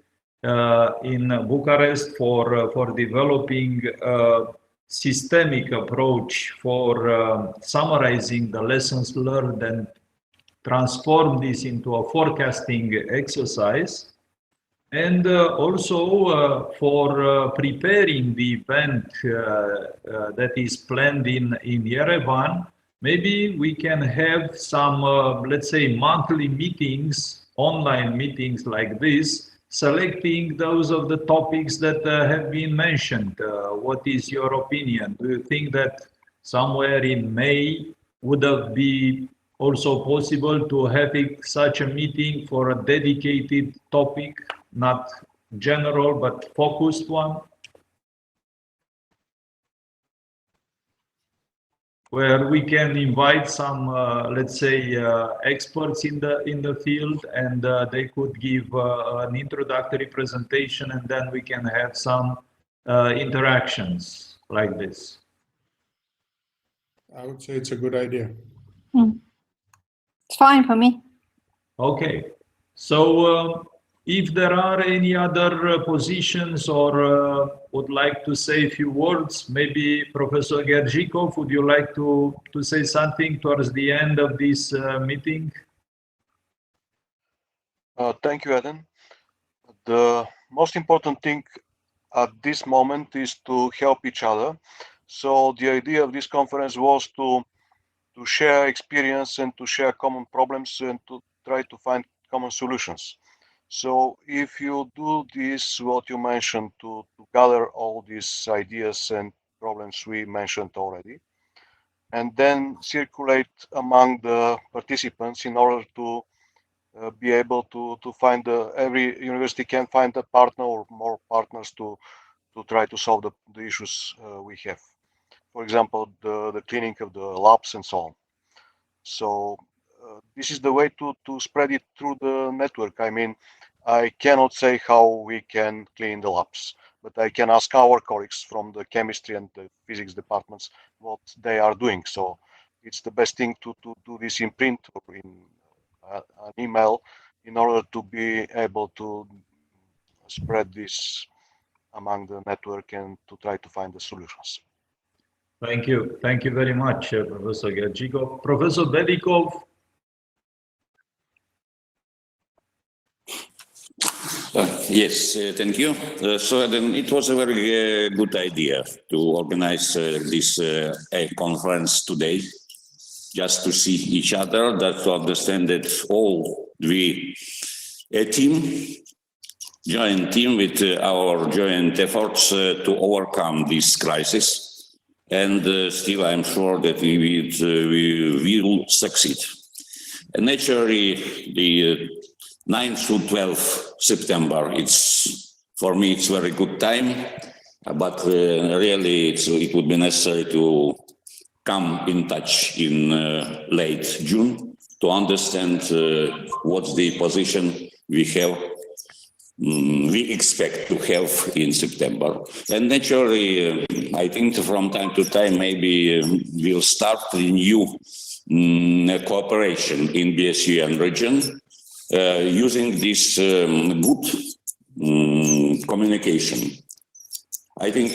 in Bucharest for developing a systemic approach for summarizing the lessons learned and transform this into a forecasting exercise, and also for preparing the event that is planned in Yerevan. Maybe we can have some, let's say, monthly meetings, online meetings like this, selecting those of the topics that have been mentioned. What is your opinion? Do you think that somewhere in May would have been also possible to have such a meeting for a dedicated topic, not general, but focused one? Where we can invite some, let's say, experts in the field, and they could give an introductory presentation, and then we can have some interactions like this. I would say it's a good idea. It's fine for me. Okay. So if there are any other positions or would like to say a few words, maybe Professor Gergikov, would you like to say something towards the end of this meeting? Thank you, Eden. The most important thing at this moment is to help each other. So the idea of this conference was to share experience and to share common problems and to try to find common solutions. So if you do this, what you mentioned, to gather all these ideas and problems we mentioned already, and then circulate among the participants in order to be able to find every university can find a partner or more partners to try to solve the issues we have. For example, the cleaning of the labs and so on. So this is the way to spread it through the network. I mean, I cannot say how we can clean the labs, but I can ask our colleagues from the chemistry and the physics departments what they are doing. So it's the best thing to do this in print or in an email in order to be able to spread this among the network and to try to find the solutions. Thank you. Thank you very much, Professor Gergikov. Professor Belikov. Yes, thank you. So then it was a very good idea to organize this conference today, just to see each other, that to understand that all we a team, joint team with our joint efforts to overcome this crisis. And still, I'm sure that we will succeed. And naturally, the 9th to 12th September, for me, it's very good time, but really it would be necessary to come in touch in late June to understand what's the position we expect to have in September. And naturally, I think from time to time, maybe we'll start a new cooperation in BSUN region using this good communication. I think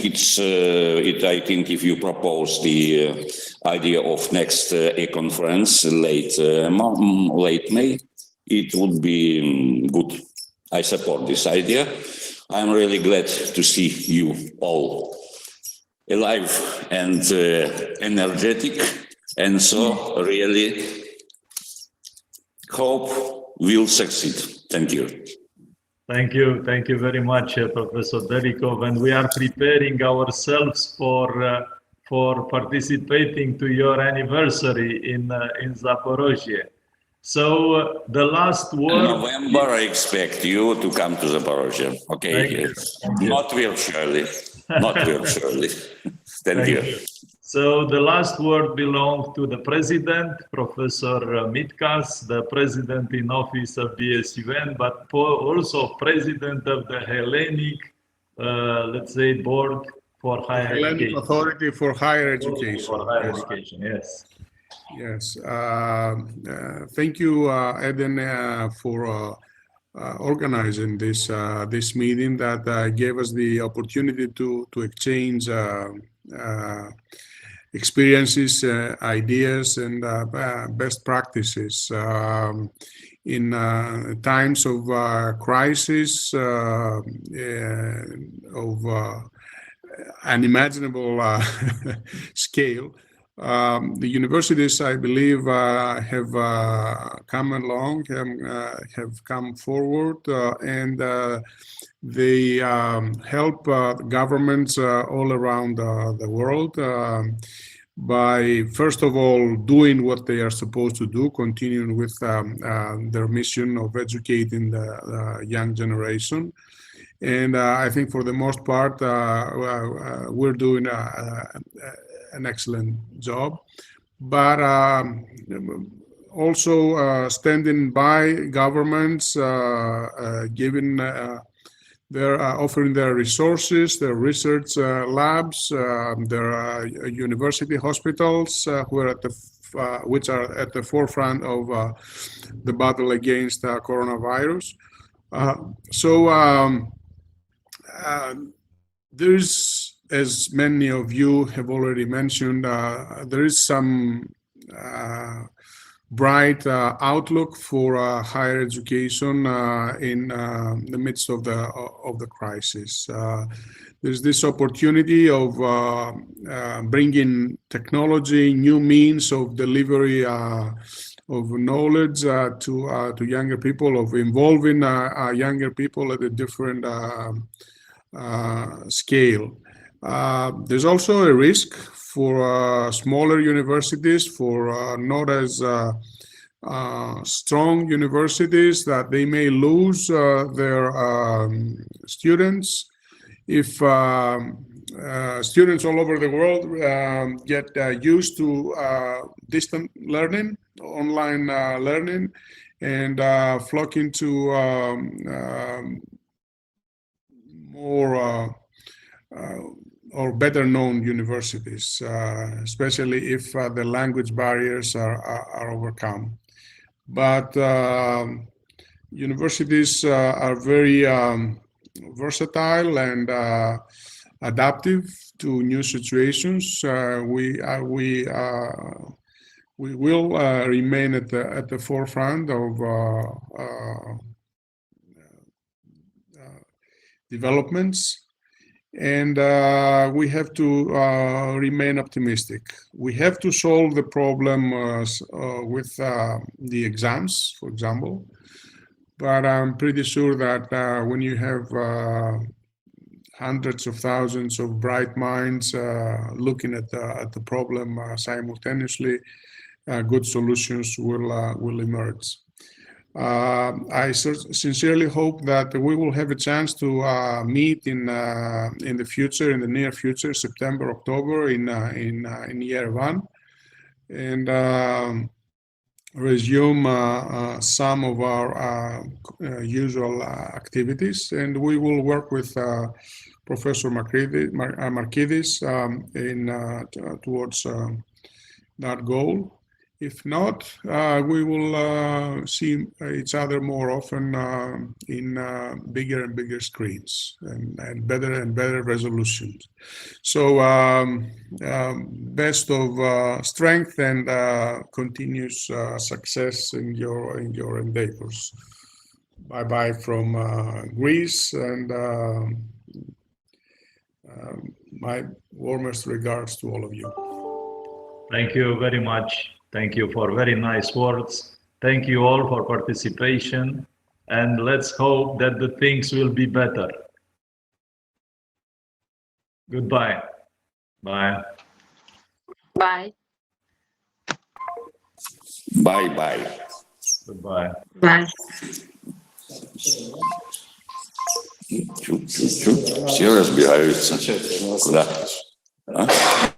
I think if you propose the idea of next conference late May, it would be good. I support this idea. I'm really glad to see you all alive and energetic, and so really hope we'll succeed. Thank you. Thank you very much, Professor Delikov, and we are preparing ourselves for participating to your anniversary in Zaporozhye. So the last word. In November, I expect you to come to Zaporozhye. Okay, not virtually, not virtually. Thank you. So the last word belongs to the president, Professor Mitkas, the president in office of BSUN, but also president of the Hellenic, let's say, board for higher Hellenic education. Authority for Higher Education. For higher education, yes. Yes. Thank you, Eden, for organizing this meeting that gave us the opportunity to exchange experiences, ideas, and best practices in times of crisis, of unimaginable scale. The universities, I believe, have come along, have come forward, and they help governments all around the world by, first of all, doing what they are supposed to do, continuing with their mission of educating the young generation. And I think for the most part, we're doing an excellent job. But also standing by governments, giving offering their resources, their research labs, their university hospitals, which are at the forefront of the battle against coronavirus. There's, as many of you have already mentioned, there is some bright outlook for higher education in the midst of the crisis. There's this opportunity of bringing technology, new means of delivery of knowledge to younger people, of involving younger people at a different scale. There's also a risk for smaller universities, for not as strong universities, that they may lose their students if students all over the world get used to distant learning, online learning, and flock into more or better known universities, especially if the language barriers are overcome. But universities are very versatile and adaptive to new situations. We will remain at the forefront of developments. And we have to remain optimistic. We have to solve the problem with the exams, for example. but I'm pretty sure that when you have hundreds of thousands of bright minds looking at the problem simultaneously, good solutions will emerge. I sincerely hope that we will have a chance to meet in the future, in the near future, September, October, in Yerevan, and resume some of our usual activities. And we will work with Professor Markidis towards that goal. If not, we will see each other more often in bigger and bigger screens and better resolutions. So best of strength and continuous success in your endeavors. Bye bye from Greece, and my warmest regards to all of you. Thank you very much. Thank you for very nice words. Thank you all for participation, and let's hope that the things will be better. Goodbye. Bye. Bye. Bye-bye. Goodbye. Bye. Все разбегаются. Куда? А?